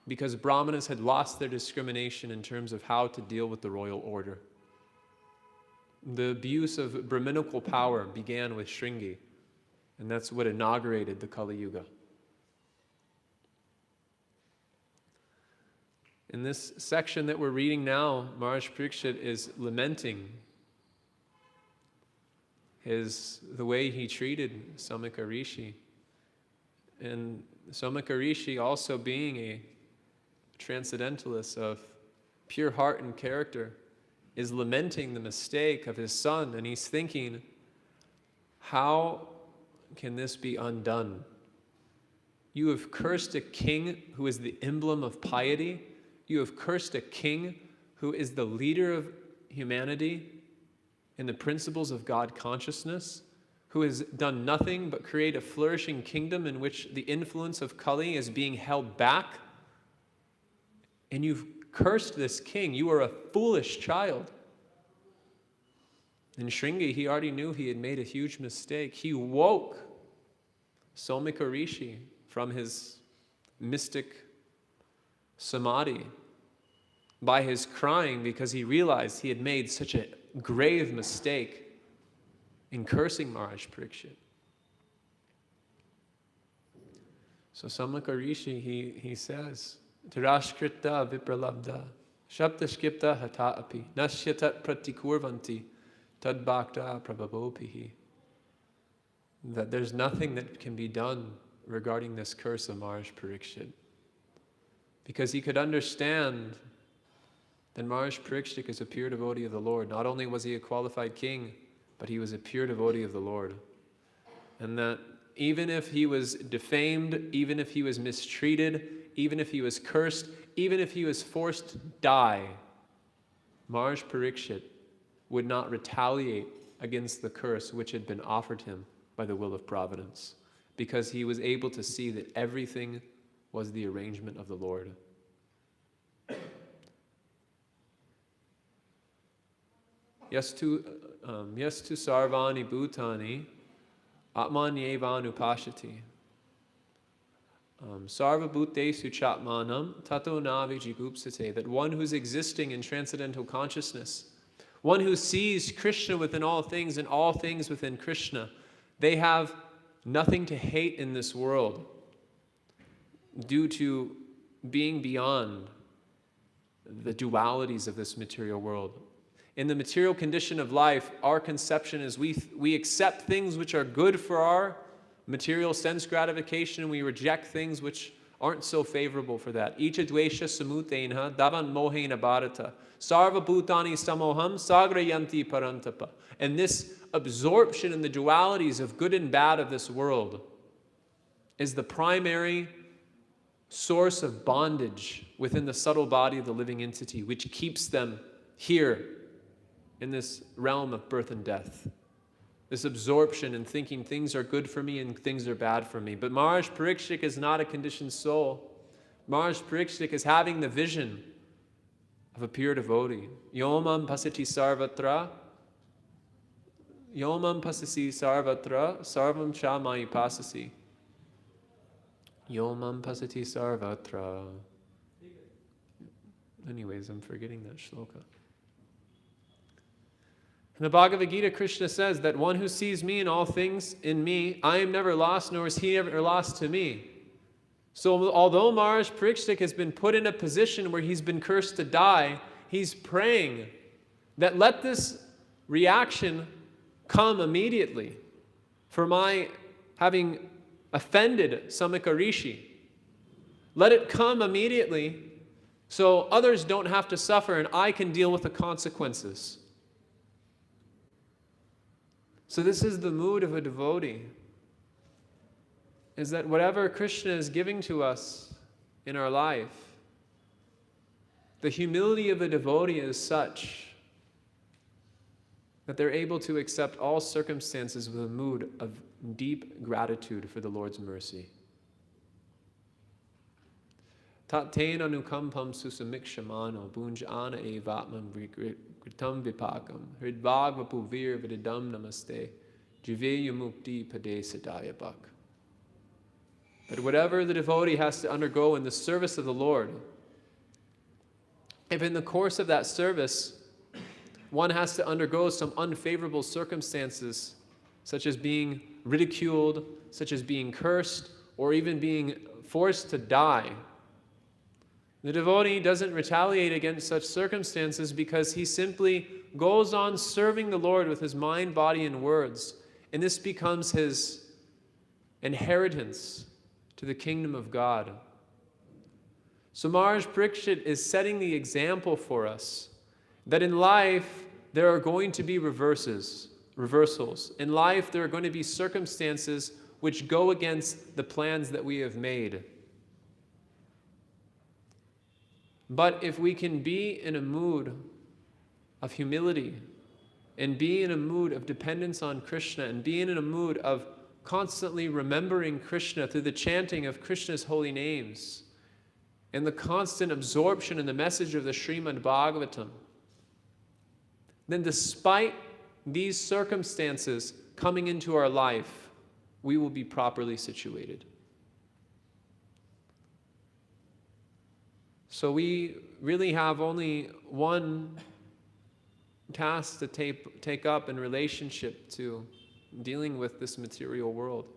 because Brahmanas had lost their discrimination in terms of how to deal with the royal order. The abuse of Brahminical power began with Shringi, and that's what inaugurated the Kali Yuga. In this section that we're reading now, Maharaj Parikshit is lamenting the way he treated Samika Rishi. And Samika Rishi, also being a transcendentalist of pure heart and character, is lamenting the mistake of his son, and he's thinking, how can this be undone? You have cursed a king who is the emblem of piety. You have cursed a king who is the leader of humanity in the principles of God consciousness, who has done nothing but create a flourishing kingdom in which the influence of Kali is being held back. And you've cursed this king. You are a foolish child. In Shringi, he already knew he had made a huge mistake. He woke Samika Rishi from his mystic samadhi by his crying, because he realized he had made such a grave mistake in cursing Maharaj Parikshit. So Samika Rishi, he says, Tirashkrita vipralabdha, shabdashkipta hata api, nashyatat pratikurvanti, tad bhakta prabhabopihi. That there's nothing that can be done regarding this curse of Maharaj Parikshit, because he could understand that Maharaj Parikshit is a pure devotee of the Lord. Not only was he a qualified king, but he was a pure devotee of the Lord. And that even if he was defamed, even if he was mistreated, even if he was cursed, even if he was forced to die, Maharaj Parikshit would not retaliate against the curse which had been offered him by the will of providence, because he was able to see that everything was the arrangement of the Lord. Yastu sarvani bhutani atmanyevanu pashati sarva bhutesu chatmanam tato navi jigupsate, that one who's existing in transcendental consciousness, one who sees Krishna within all things and all things within Krishna, they have nothing to hate in this world due to being beyond the dualities of this material world. In the material condition of life, our conception is we accept things which are good for our material sense gratification, and we reject things which aren't so favorable for that. Icha dvesha samutena davan mohena bharata sarva bhutani samoham sagrayanti parantapa. And this absorption in the dualities of good and bad of this world is the primary source of bondage within the subtle body of the living entity, which keeps them here in this realm of birth and death. This absorption in thinking things are good for me and things are bad for me. But Maharaj Parikshit is not a conditioned soul. Maharaj Parikshit is having the vision of a pure devotee. Yomam pasati sarvatra, yomam pasasi sarvatra, sarvam cha mayi pasasi. Yomam pasati sarvatra. Anyways, I'm forgetting that shloka. In the Bhagavad Gita, Krishna says that one who sees me in all things in me, I am never lost, nor is he ever lost to me. So although Maharaj Parikshit has been put in a position where he's been cursed to die, he's praying that let this reaction come immediately for my having offended Samika Rishi. Let it come immediately so others don't have to suffer and I can deal with the consequences. So this is the mood of a devotee, is that whatever Krishna is giving to us in our life, the humility of a devotee is such that they're able to accept all circumstances with a mood of deep gratitude for the Lord's mercy. Tatena nukampam susamikshamano bunjana evatmam gritam vipakam hridvagva puvir vididam namaste jiveya mukti pade sadaya bhak. But whatever the devotee has to undergo in the service of the Lord, if in the course of that service one has to undergo some unfavorable circumstances, such as being ridiculed, such as being cursed, or even being forced to die, the devotee doesn't retaliate against such circumstances because he simply goes on serving the Lord with his mind, body, and words. And this becomes his inheritance to the kingdom of God. So Maharaj Parikshit is setting the example for us that in life there are going to be reversals. In life there are going to be circumstances which go against the plans that we have made. But if we can be in a mood of humility and be in a mood of dependence on Krishna and be in a mood of constantly remembering Krishna through the chanting of Krishna's holy names and the constant absorption in the message of the Srimad Bhagavatam, then despite these circumstances coming into our life, we will be properly situated. So we really have only one task to take up in relationship to dealing with this material world.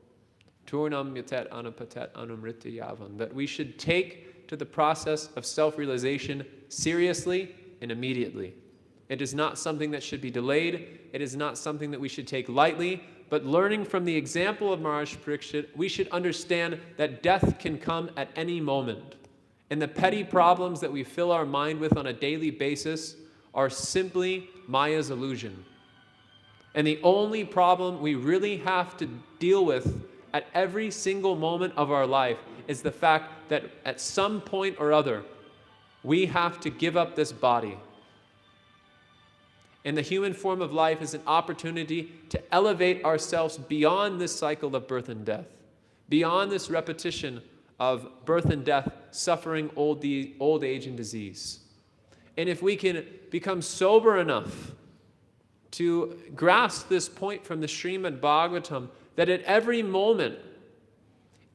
Turnam yatet anapatet anumrita yavam. That we should take to the process of self-realization seriously and immediately. It is not something that should be delayed. It is not something that we should take lightly. But learning from the example of Maharaj Parikshit, we should understand that death can come at any moment. And the petty problems that we fill our mind with on a daily basis are simply Maya's illusion. And the only problem we really have to deal with at every single moment of our life is the fact that at some point or other, we have to give up this body. And the human form of life is an opportunity to elevate ourselves beyond this cycle of birth and death, beyond this repetition of birth and death, suffering, old age, and disease. And if we can become sober enough to grasp this point from the Srimad Bhagavatam, that at every moment,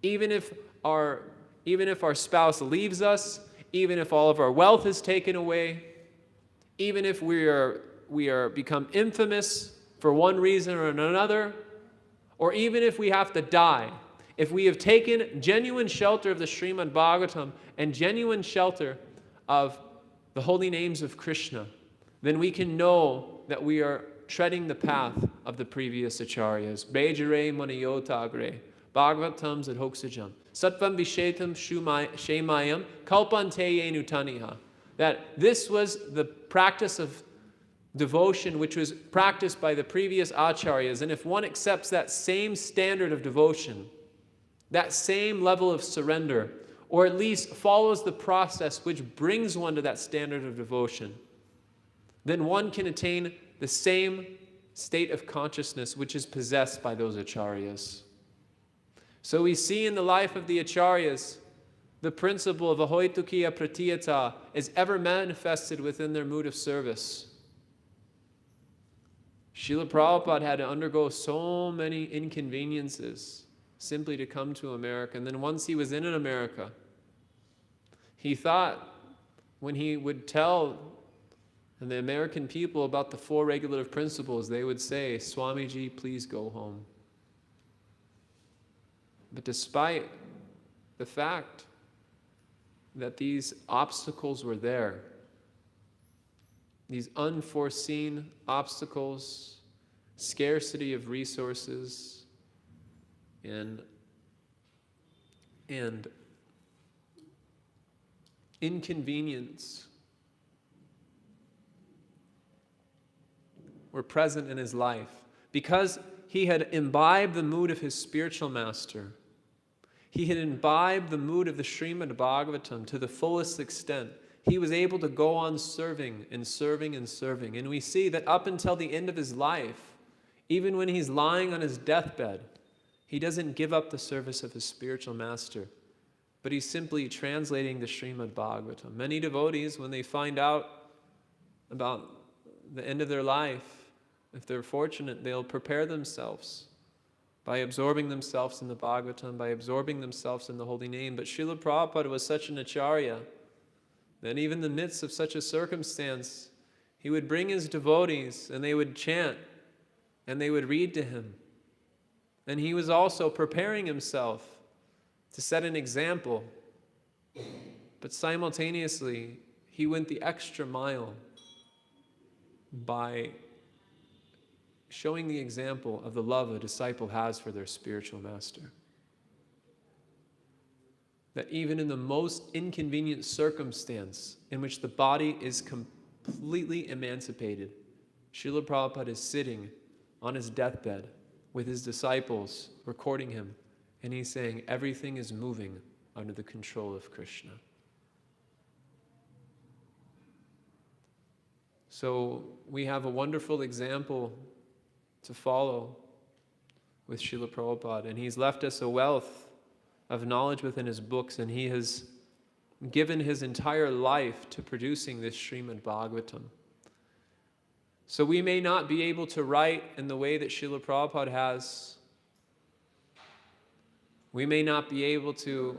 even if our spouse leaves us, even if all of our wealth is taken away, even if we are become infamous for one reason or another, or even if we have to die, if we have taken genuine shelter of the Srimad Bhagavatam and genuine shelter of the holy names of Krishna, then we can know that we are treading the path of the previous acharyas. Bejare manayotagre, Bhagavatam zadhoksajam, Sattvam vishetam shemayam, kalpante yenutaniha. That this was the practice of devotion which was practiced by the previous acharyas. And if one accepts that same standard of devotion, that same level of surrender, or at least follows the process which brings one to that standard of devotion, then one can attain the same state of consciousness which is possessed by those acharyas. So we see in the life of the acharyas the principle of ahoitukiya pratiyata is ever manifested within their mood of service. Srila Prabhupada had to undergo so many inconveniences simply to come to America. And then once he was in America, he thought when he would tell the American people about the four regulative principles, they would say, "Swamiji, please go home." But despite the fact that these obstacles were there, these unforeseen obstacles, scarcity of resources, and inconvenience were present in his life. Because he had imbibed the mood of his spiritual master, he had imbibed the mood of the Srimad Bhagavatam to the fullest extent, he was able to go on serving and serving and serving. And we see that up until the end of his life, even when he's lying on his deathbed, he doesn't give up the service of his spiritual master, but he's simply translating the Srimad Bhagavatam. Many devotees, when they find out about the end of their life, if they're fortunate, they'll prepare themselves by absorbing themselves in the Bhagavatam, by absorbing themselves in the holy name. But Srila Prabhupada was such an acharya that even in the midst of such a circumstance, he would bring his devotees and they would chant and they would read to him. And he was also preparing himself to set an example. But simultaneously, he went the extra mile by showing the example of the love a disciple has for their spiritual master. That even in the most inconvenient circumstance in which the body is completely emancipated, Srila Prabhupada is sitting on his deathbed with his disciples recording him, and he's saying everything is moving under the control of Krishna. So we have a wonderful example to follow with Srila Prabhupada, and he's left us a wealth of knowledge within his books, and he has given his entire life to producing this Srimad Bhagavatam. So we may not be able to write in the way that Srila Prabhupada has. We may not be able to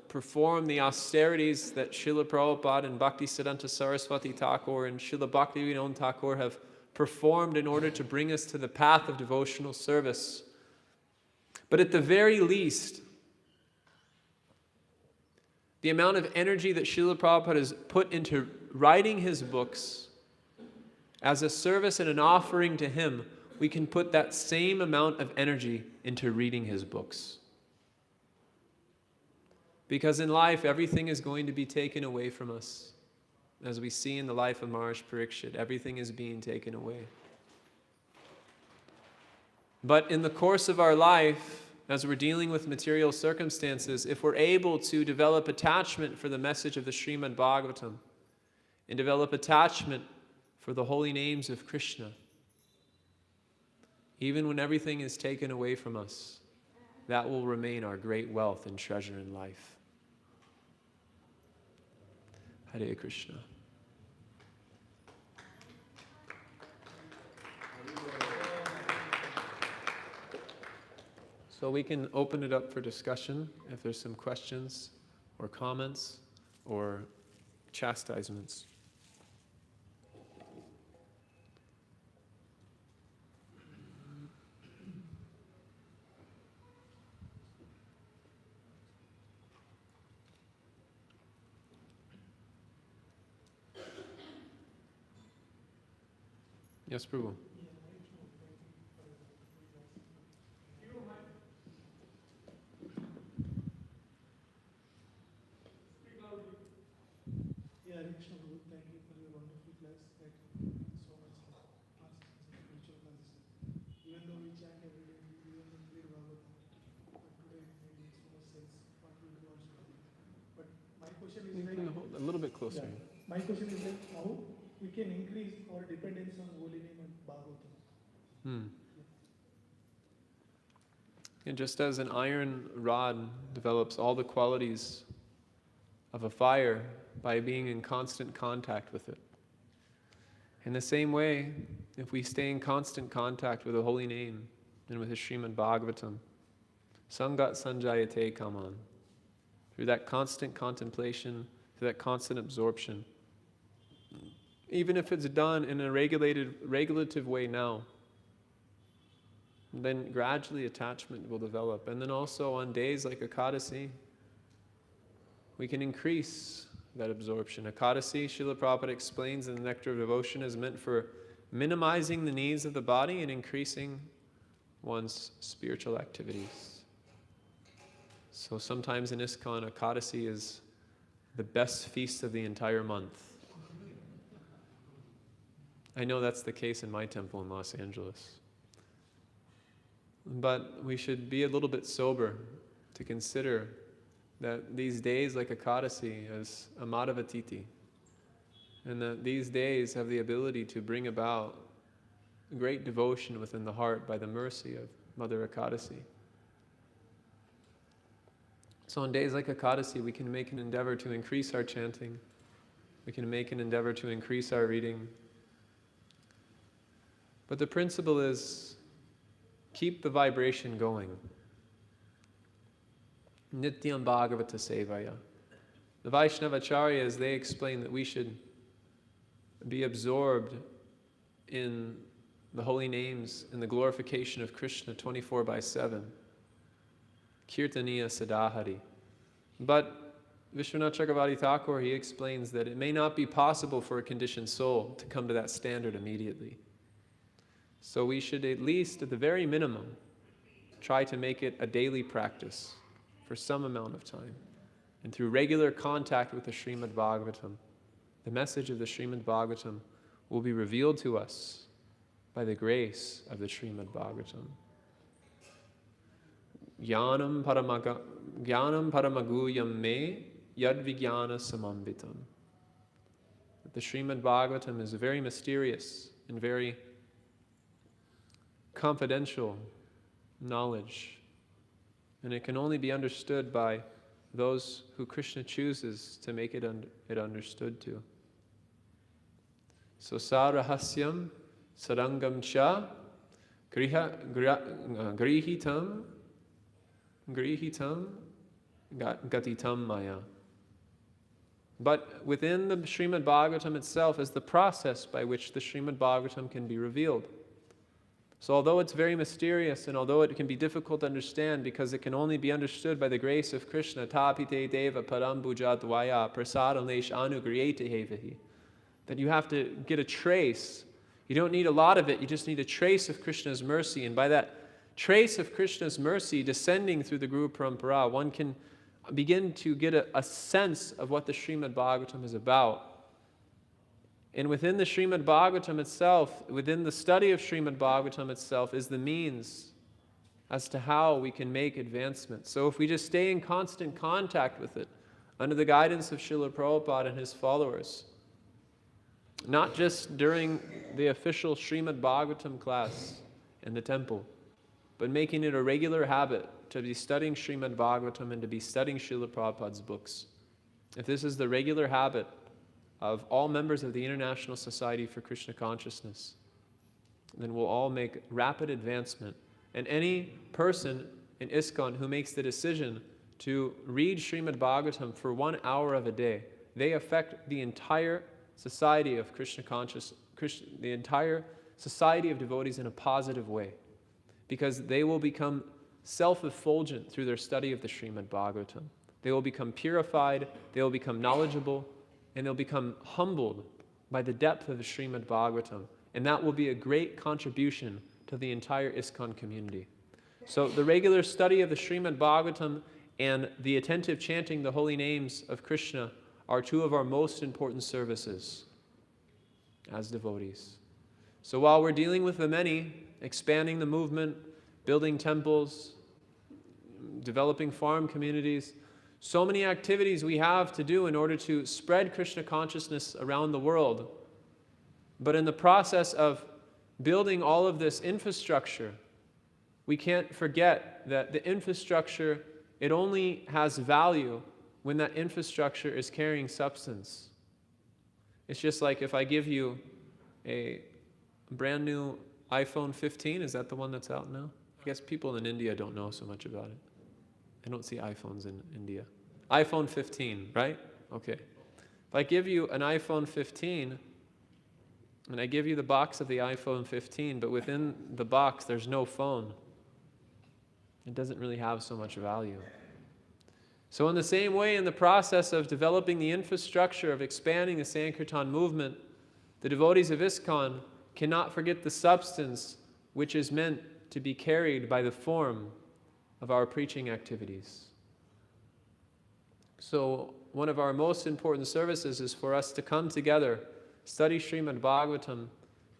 perform the austerities that Srila Prabhupada and Bhaktisiddhanta Saraswati Thakur and Srila Bhaktivinoda Thakur have performed in order to bring us to the path of devotional service. But at the very least, the amount of energy that Srila Prabhupada has put into writing his books as a service and an offering to him, we can put that same amount of energy into reading his books. Because in life, everything is going to be taken away from us. As we see in the life of Maharaj Parikshit, everything is being taken away. But in the course of our life, as we're dealing with material circumstances, if we're able to develop attachment for the message of the Srimad Bhagavatam and develop attachment for the holy names of Krishna, even when everything is taken away from us, that will remain our great wealth and treasure in life. Hare Krishna. So we can open it up for discussion if there's some questions or comments or chastisements. Yes, Prabhu. A little bit closer. Yeah. My question is like how we can increase our dependence on holy name and Bhagavatam. And just as an iron rod develops all the qualities of a fire by being in constant contact with it, in the same way, if we stay in constant contact with the holy name and with the Srimad Bhagavatam, Sangat Sanjayate Kaman, through that constant contemplation, through that constant absorption, even if it's done in a regulative way now, then gradually attachment will develop. And then also on days like Ekadasi, we can increase that absorption. Ekadasi, Srila Prabhupada explains in the Nectar of Devotion, is meant for minimizing the needs of the body and increasing one's spiritual activities. So sometimes in ISKCON, Ekadasi is the best feast of the entire month. I know that's the case in my temple in Los Angeles. But we should be a little bit sober to consider that these days like Ekadasi is a Madhavatiti, and that these days have the ability to bring about great devotion within the heart by the mercy of Mother Ekadasi. So on days like Ekadasi, we can make an endeavor to increase our chanting. We can make an endeavor to increase our reading. But the principle is, keep the vibration going. Nityam Bhagavata Sevaya. The Vaishnavacharyas, they explain that we should be absorbed in the holy names and the glorification of Krishna 24/7. Kirtaniya Sadahari. But Vishwanath Chakravarti Thakur, he explains that it may not be possible for a conditioned soul to come to that standard immediately. So we should at least, at the very minimum, try to make it a daily practice for some amount of time. And through regular contact with the Srimad Bhagavatam, the message of the Srimad Bhagavatam will be revealed to us by the grace of the Srimad Bhagavatam. Jnanam paramaguyam me yad vijnana samambitam. The Srimad Bhagavatam is very mysterious and very confidential knowledge, and it can only be understood by those who Krishna chooses to make it understood to. So sarahasyam sarangam cha grihitam gatitam maya. But within the Srimad Bhagavatam itself is the process by which the Srimad Bhagavatam can be revealed. So although it's very mysterious and although it can be difficult to understand because it can only be understood by the grace of Krishna, tapite deva parambuja dvaya prasadam lesh anugriyete hevahi, that you have to get a trace. You don't need a lot of it, you just need a trace of Krishna's mercy. And by that trace of Krishna's mercy descending through the Guru Parampara, one can begin to get a sense of what the Srimad Bhagavatam is about. And within the Srimad Bhagavatam itself, within the study of Srimad Bhagavatam itself, is the means as to how we can make advancements. So if we just stay in constant contact with it, under the guidance of Srila Prabhupada and his followers, not just during the official Srimad Bhagavatam class in the temple, but making it a regular habit to be studying Srimad Bhagavatam and to be studying Srila Prabhupada's books. If this is the regular habit of all members of the International Society for Krishna Consciousness, then we'll all make rapid advancement. And any person in ISKCON who makes the decision to read Srimad Bhagavatam for 1 hour of a day, they affect the entire society of Krishna conscious, the entire society of devotees in a positive way, because they will become self-effulgent through their study of the Srimad Bhagavatam. They will become purified, they will become knowledgeable, and they'll become humbled by the depth of the Srimad Bhagavatam. And that will be a great contribution to the entire ISKCON community. So the regular study of the Srimad Bhagavatam and the attentive chanting the holy names of Krishna are two of our most important services as devotees. So while we're dealing with the many, expanding the movement, building temples, developing farm communities, so many activities we have to do in order to spread Krishna consciousness around the world. But in the process of building all of this infrastructure, we can't forget that the infrastructure, it only has value when that infrastructure is carrying substance. It's just like if I give you a brand new iPhone 15, is that the one that's out now? I guess people in India don't know so much about it. I don't see iPhones in India. iPhone 15, right? Okay. If I give you an iPhone 15, and I give you the box of the iPhone 15, but within the box there's no phone, it doesn't really have so much value. So in the same way, in the process of developing the infrastructure of expanding the Sankirtan movement, the devotees of ISKCON cannot forget the substance which is meant to be carried by the form of our preaching activities. So one of our most important services is for us to come together, study Srimad Bhagavatam,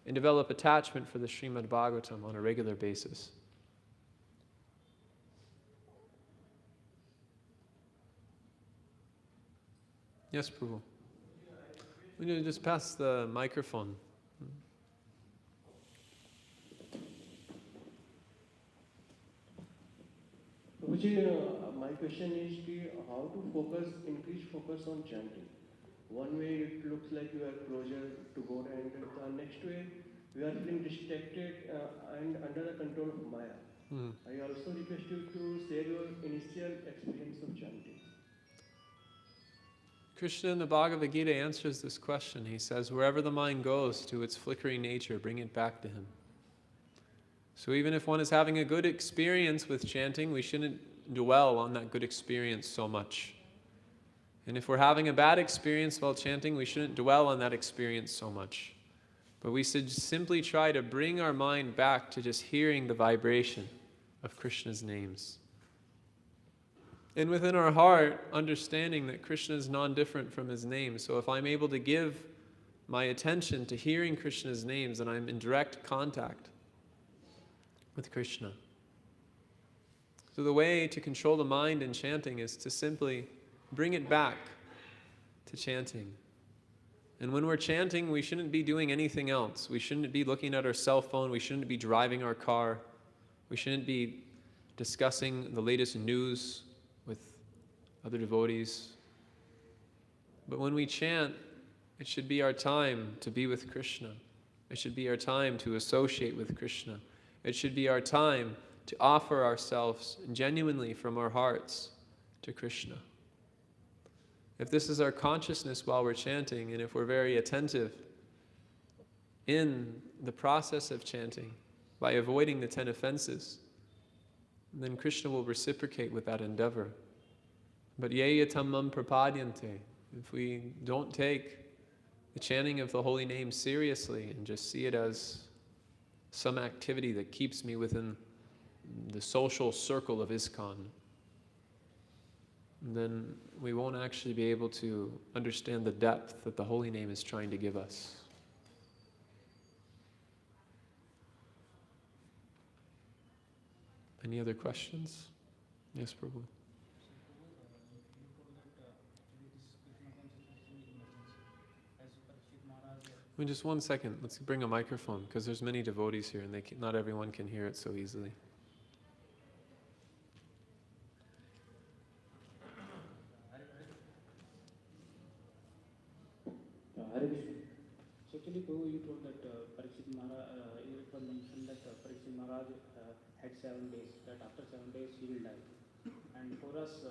and develop attachment for the Srimad Bhagavatam on a regular basis. Yes, Prabhu. We need to just pass the microphone. Prabhuji, my question is how to increase focus on chanting. One way it looks like you are closer to God, and the next way we are feeling distracted and under the control of Maya. I also request you to share your initial experience of chanting. Krishna in the Bhagavad Gita answers this question. He says, wherever the mind goes to its flickering nature, bring it back to him. So even if one is having a good experience with chanting, we shouldn't dwell on that good experience so much. And if we're having a bad experience while chanting, we shouldn't dwell on that experience so much. But we should simply try to bring our mind back to just hearing the vibration of Krishna's names. And within our heart, understanding that Krishna is non-different from his name. So if I'm able to give my attention to hearing Krishna's names, then I'm in direct contact with Krishna. So the way to control the mind in chanting is to simply bring it back to chanting. And when we're chanting, we shouldn't be doing anything else. We shouldn't be looking at our cell phone. We shouldn't be driving our car. We shouldn't be discussing the latest news with other devotees. But when we chant, it should be our time to be with Krishna. It should be our time to associate with Krishna. It should be our time to offer ourselves genuinely from our hearts to Krishna. If this is our consciousness while we're chanting, and if we're very attentive in the process of chanting by avoiding the 10 offenses, then Krishna will reciprocate with that endeavor. But yeyatamam prapadyante, if we don't take the chanting of the holy name seriously and just see it as some activity that keeps me within the social circle of ISKCON, then we won't actually be able to understand the depth that the holy name is trying to give us. Any other questions? Yes, Prabhu. Wait, just 1 second. Let's bring a microphone because there's many devotees here and not everyone can hear it so easily. Hare Krishna. So actually, Prabhu, you told that Parikshit Maharaj, it was mentioned that Parikshit Maharaj had 7 days, that after 7 days he will die. And for us,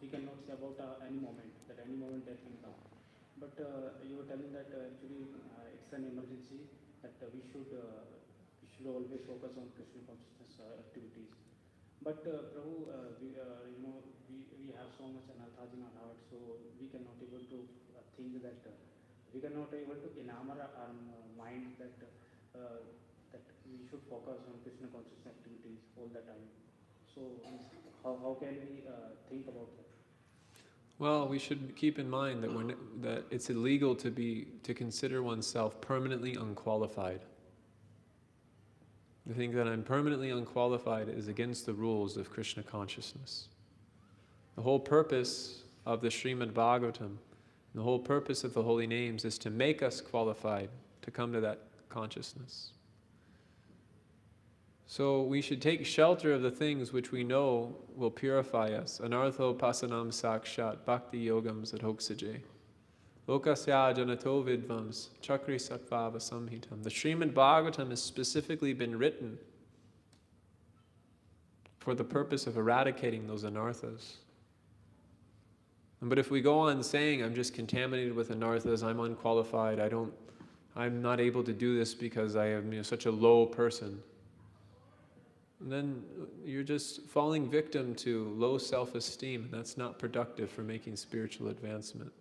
we cannot say about any moment, that any moment death can come. But you were telling that actually it's an emergency, that we should always focus on Krishna consciousness activities. But Prabhu, we have so much anarthas in our heart, so we cannot able to think that we cannot able to enamor our mind that that we should focus on Krishna consciousness activities all the time. So how can we think about that? Well, we should keep in mind that it's illegal to consider oneself permanently unqualified. To think that I'm permanently unqualified is against the rules of Krishna consciousness. The whole purpose of the Srimad Bhagavatam, the whole purpose of the holy names is to make us qualified to come to that consciousness. So we should take shelter of the things which we know will purify us. Anartho pasanam sakshat bhakti yogam sadhoksaje. Lokasya janato vidvams chakri satvava samhitam. The Srimad Bhagavatam has specifically been written for the purpose of eradicating those anarthas. But if we go on saying, I'm just contaminated with anarthas, I'm unqualified, I'm not able to do this because I am such a low person, then you're just falling victim to low self-esteem. That's not productive for making spiritual advancement.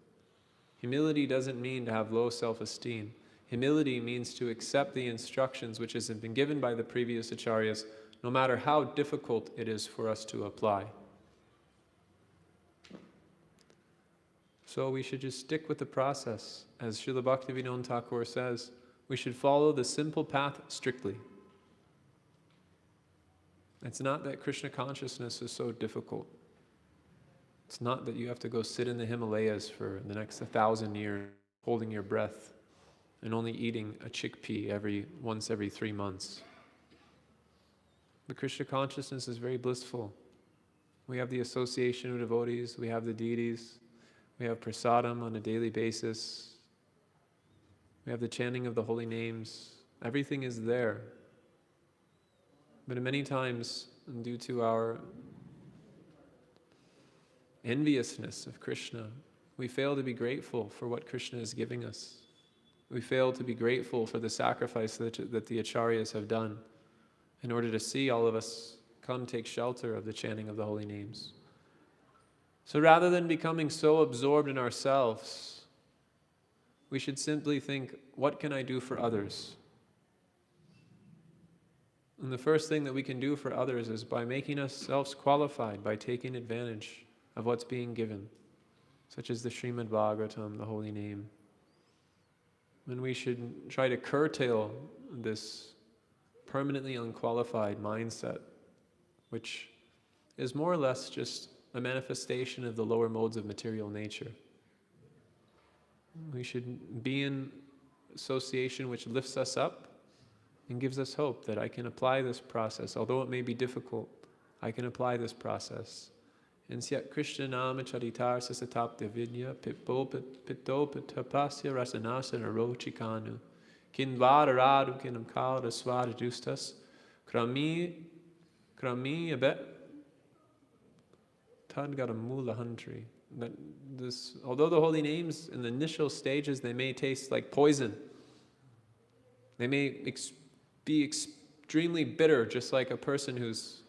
Humility doesn't mean to have low self-esteem. Humility means to accept the instructions which has been given by the previous acharyas, no matter how difficult it is for us to apply. So we should just stick with the process. As Srila Bhaktivinoda Thakur says, we should follow the simple path strictly. It's not that Krishna consciousness is so difficult. It's not that you have to go sit in the Himalayas for the next 1,000 years, holding your breath, and only eating a chickpea once every 3 months. But Krishna consciousness is very blissful. We have the association of devotees, we have the deities, we have prasadam on a daily basis, we have the chanting of the holy names. Everything is there. But many times, due to our enviousness of Krishna, we fail to be grateful for what Krishna is giving us. We fail to be grateful for the sacrifice that the acharyas have done in order to see all of us come take shelter of the chanting of the holy names. So rather than becoming so absorbed in ourselves, we should simply think, what can I do for others? And the first thing that we can do for others is by making ourselves qualified, by taking advantage of what's being given, such as the Srimad Bhagavatam, the holy name. And we should try to curtail this permanently unqualified mindset, which is more or less just a manifestation of the lower modes of material nature. We should be in association which lifts us up and gives us hope that I can apply this process. Although it may be difficult, I can apply this process. And syat Krishna nama charitar sasatapta vidya pitto pitapasya rasanasa narochikanu kinvada radu kinam kalda swada justas krami abet tadgaramula hantri. Although the holy names in the initial stages, they may taste like poison. They may be extremely bitter, just like a person who's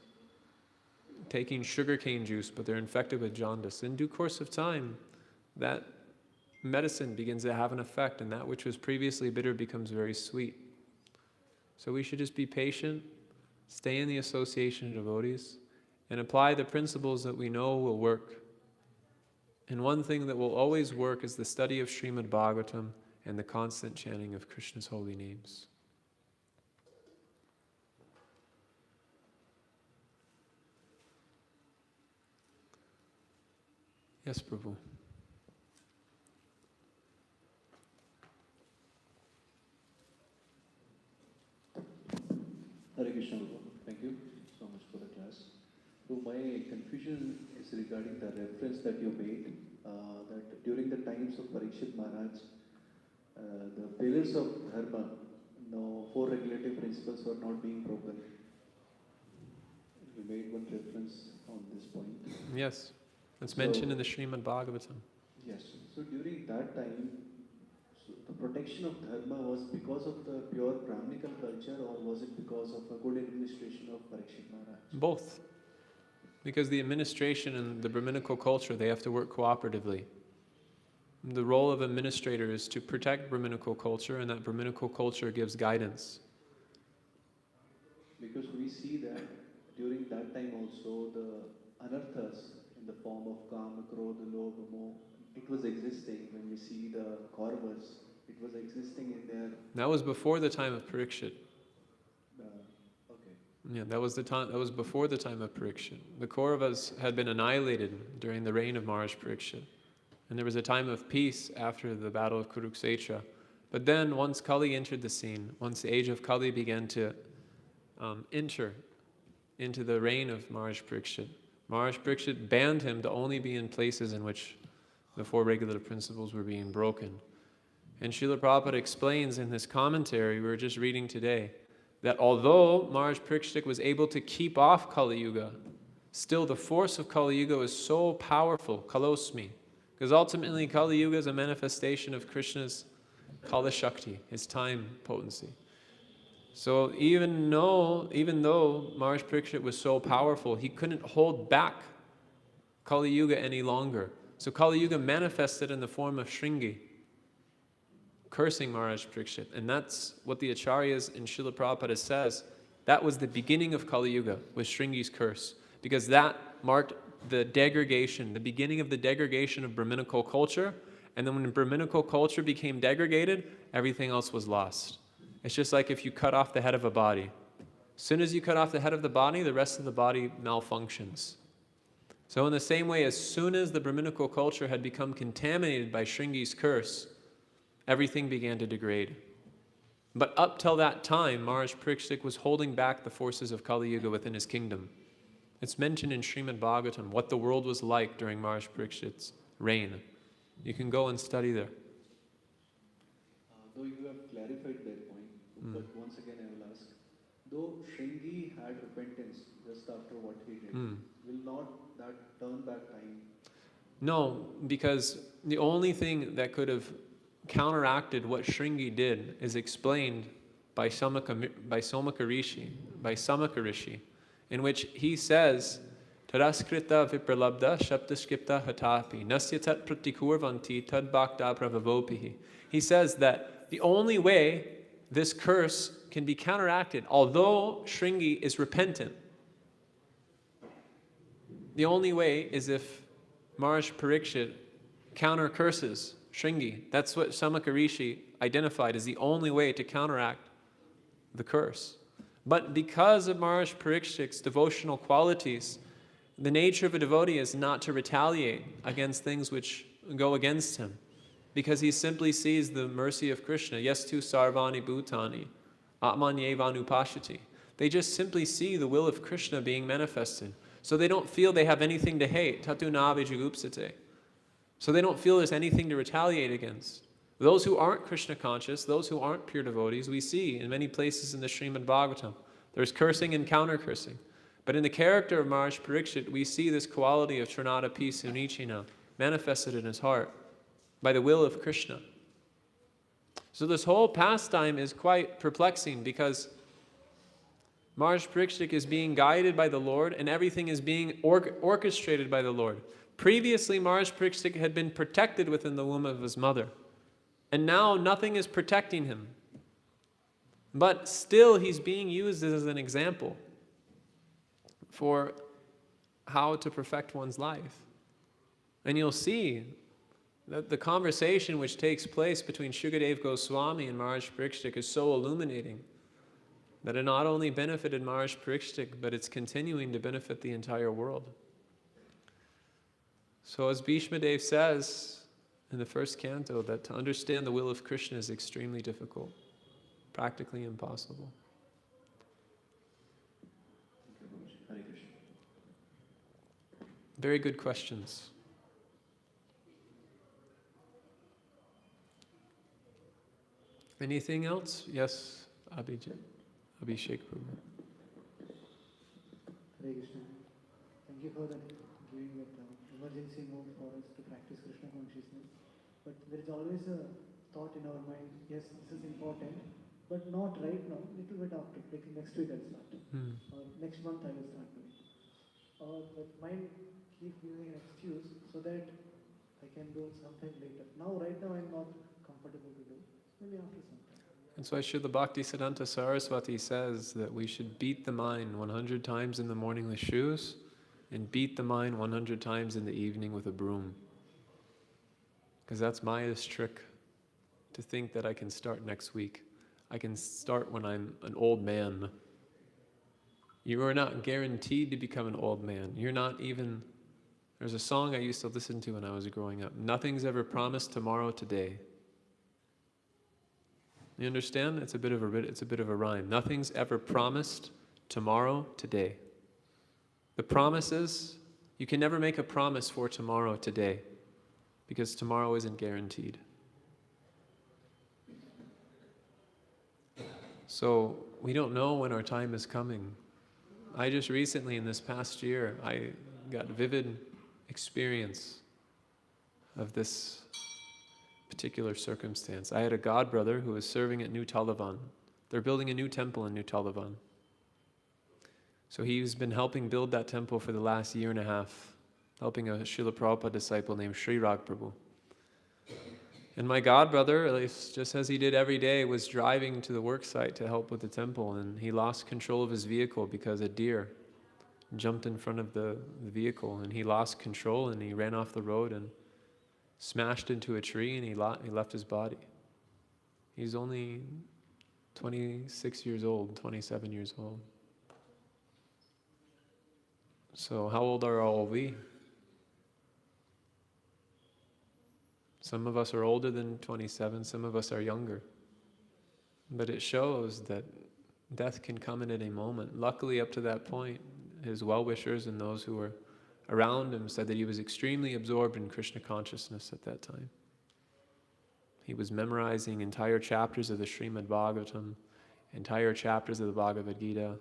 taking sugarcane juice, but they're infected with jaundice. In due course of time, that medicine begins to have an effect, and that which was previously bitter becomes very sweet. So we should just be patient, stay in the association of devotees, and apply the principles that we know will work. And one thing that will always work is the study of Srimad Bhagavatam and the constant chanting of Krishna's holy names. Yes, Prabhu. Hare Krishna, Prabhu. Thank you so much for the class. So my confusion is regarding the reference that you made, that during the times of Parikshit Maharaj, the pillars of dharma, no four regulative principles were not being broken. You made one reference on this point. Yes, it's mentioned in the Srimad Bhagavatam. Yes. So during that time, so the protection of dharma was because of the pure Brahminical culture, or was it because of a good administration of Parikshit Maharaj? Both. Because the administration and the Brahminical culture, they have to work cooperatively. The role of administrator is to protect Brahminical culture, and that Brahminical culture gives guidance. Because we see that during that time also the anarthas in the form of Kama, Krodha, Lobha, Moh, it was existing. When we see the Kauravas, it was existing in their... That was before the time of Parikshit. Okay. Yeah, that was before the time of Parikshit. The Kauravas had been annihilated during the reign of Maharaj Parikshit. And there was a time of peace after the battle of Kurukshetra. But then once Kali entered the scene, once the age of Kali began to enter into the reign of Maharaj Parikshit banned him to only be in places in which the four regulative principles were being broken. And Srila Prabhupada explains in his commentary we were just reading today that although Maharaj Parikshit was able to keep off Kali Yuga, still the force of Kali Yuga is so powerful, Kalosmi, because ultimately Kali Yuga is a manifestation of Krishna's Kala Shakti, his time potency. So even though Maharaj Parikshit was so powerful, he couldn't hold back Kali Yuga any longer. So Kali Yuga manifested in the form of Shringi, cursing Maharaj Parikshit. And that's what the Acharyas in Srila Prabhupada says. That was the beginning of Kali Yuga, was Shringi's curse. Because that marked the degradation, the beginning of the degradation of Brahminical culture. And then when Brahminical culture became degraded, everything else was lost. It's just like if you cut off the head of a body. As soon as you cut off the head of the body, the rest of the body malfunctions. So in the same way, as soon as the Brahminical culture had become contaminated by Shringi's curse, everything began to degrade. But up till that time, Maharaj Parikshit was holding back the forces of Kali Yuga within his kingdom. It's mentioned in Srimad Bhagavatam what the world was like during Maharaj Parikshit's reign. You can go and study there. Though you have clarified that point, but once again I will ask, though Shringi had repentance just after what he did, will not that turn back time? No, because the only thing that could have counteracted what Shringi did is explained by Samaka Rishi, in which he says, Taraskrita vipralabda shaptaskipta hatapi nasyatat pratikurvanti tad bhakta pravavopihi. He says that the only way this curse can be counteracted, although Shringi is repentant, the only way is if Maharaj Parikshit counter curses Shringi. That's what Samaka Rishi identified as the only way to counteract the curse. But because of Maharaj Parikshit's devotional qualities, the nature of a devotee is not to retaliate against things which go against him, because he simply sees the mercy of Krishna. Yastu sarvani bhutani atmanyevanupashati. They just simply see the will of Krishna being manifested. So they don't feel they have anything to hate. Tatu navi jugupsate. So they don't feel there's anything to retaliate against. Those who aren't Krishna conscious, those who aren't pure devotees, we see in many places in the Srimad Bhagavatam, there's cursing and counter-cursing. But in the character of Maharaj Parikshit, we see this quality of Trinadapi Sunichina manifested in his heart by the will of Krishna. So this whole pastime is quite perplexing because Maharaj Parikshit is being guided by the Lord and everything is being orchestrated by the Lord. Previously, Maharaj Parikshit had been protected within the womb of his mother. And now nothing is protecting him. But still he's being used as an example for how to perfect one's life. And you'll see that the conversation which takes place between Shukadev Goswami and Maharaj Parikshit is so illuminating that it not only benefited Maharaj Parikshit, but it's continuing to benefit the entire world. So as Bhishma Dev says in the first canto, that to understand the will of Krishna is extremely difficult, practically impossible. Thank you, Guruji. Hare Krishna. Very good questions. Anything else? Yes, Abhishek Prabhu. Hare Krishna. Thank you for that giving that emergency mode for us to practice Krishna consciousness. But there is always a thought in our mind, yes, this is important, but not right now, little bit after, like next week I'll start. Or next month I will start doing. Or that mind keep giving an excuse so that I can do sometime later. Now, right now I'm not comfortable to do. Maybe after some time. That's why Srila Bhaktisiddhanta Saraswati says that we should beat the mind 100 times in the morning with shoes and beat the mind 100 times in the evening with a broom. Because that's Maya's trick, to think that I can start next week. I can start when I'm an old man. You are not guaranteed to become an old man. You're not even... There's a song I used to listen to when I was growing up. Nothing's ever promised tomorrow today. You understand? It's a bit of a rhyme. Nothing's ever promised tomorrow today. The promises, you can never make a promise for tomorrow today, because tomorrow isn't guaranteed. So we don't know when our time is coming. I just recently, in this past year, I got vivid experience of this particular circumstance. I had a godbrother who was serving at New Talavan. They're building a new temple in New Talavan. So he's been helping build that temple for the last year and a half, helping a Srila Prabhupada disciple named Sri Rag Prabhu. And my godbrother, just as he did every day, was driving to the work site to help with the temple, and he lost control of his vehicle because a deer jumped in front of the vehicle, and he lost control and he ran off the road and smashed into a tree, and he left his body. He's only 26 years old, 27 years old. So how old are all we? Some of us are older than 27, some of us are younger. But it shows that death can come in at any moment. Luckily, up to that point, his well-wishers and those who were around him said that he was extremely absorbed in Krishna consciousness at that time. He was memorizing entire chapters of the Srimad Bhagavatam, entire chapters of the Bhagavad Gita,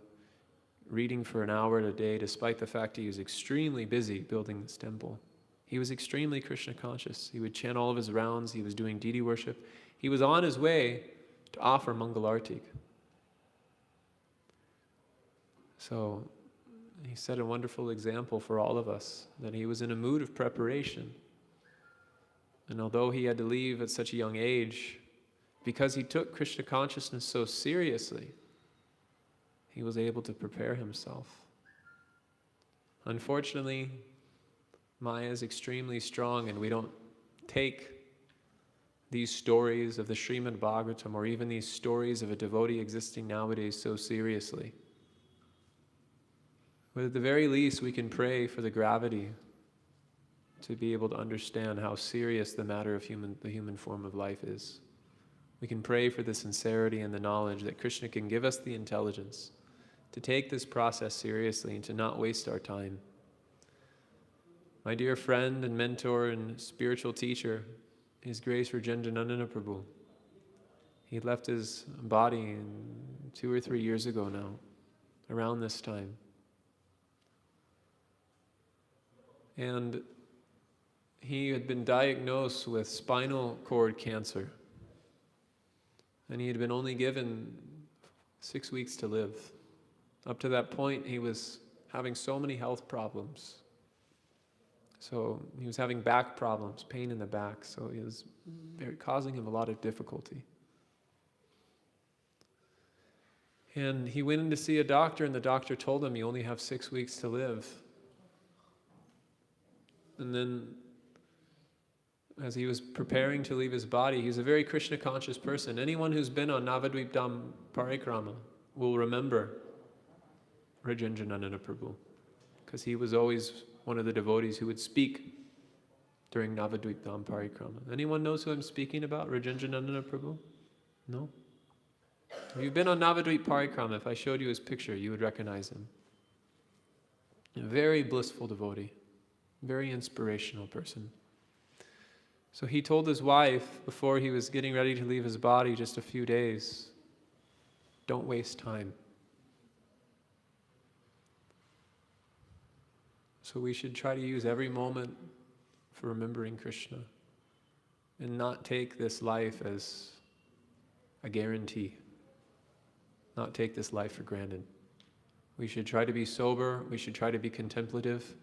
reading for an hour a day, despite the fact he was extremely busy building this temple. He was extremely Krishna conscious. He would chant all of his rounds. He was doing deity worship. He was on his way to offer Mangalartik. So he set a wonderful example for all of us, that he was in a mood of preparation. And although he had to leave at such a young age, because he took Krishna consciousness so seriously, he was able to prepare himself. Unfortunately, Maya is extremely strong, and we don't take these stories of the Srimad Bhagavatam or even these stories of a devotee existing nowadays so seriously. But at the very least, we can pray for the gravity to be able to understand how serious the matter of the human form of life is. We can pray for the sincerity and the knowledge that Krishna can give us the intelligence to take this process seriously and to not waste our time. My dear friend and mentor and spiritual teacher, His Grace Rajendranandana Prabhu, he left his body 2 or 3 years ago now, around this time. And he had been diagnosed with spinal cord cancer. And he had been only given 6 weeks to live. Up to that point, he was having so many health problems. So he was having back problems, pain in the back, so it was causing him a lot of difficulty. And he went in to see a doctor, and the doctor told him, you only have 6 weeks to live. And then, as he was preparing to leave his body, he was a very Krishna conscious person. Anyone who's been on Navadvip Dham Parikrama will remember Rajendranandana Prabhu, because he was always one of the devotees who would speak during Navadvip Dham Parikrama. Anyone knows who I'm speaking about? Rajendranathana Prabhu? No? If you've been on Navadvip Parikrama, if I showed you his picture, you would recognize him. A very blissful devotee, very inspirational person. So he told his wife before he was getting ready to leave his body just a few days, don't waste time. So we should try to use every moment for remembering Krishna and not take this life as a guarantee, not take this life for granted. We should try to be sober, we should try to be contemplative,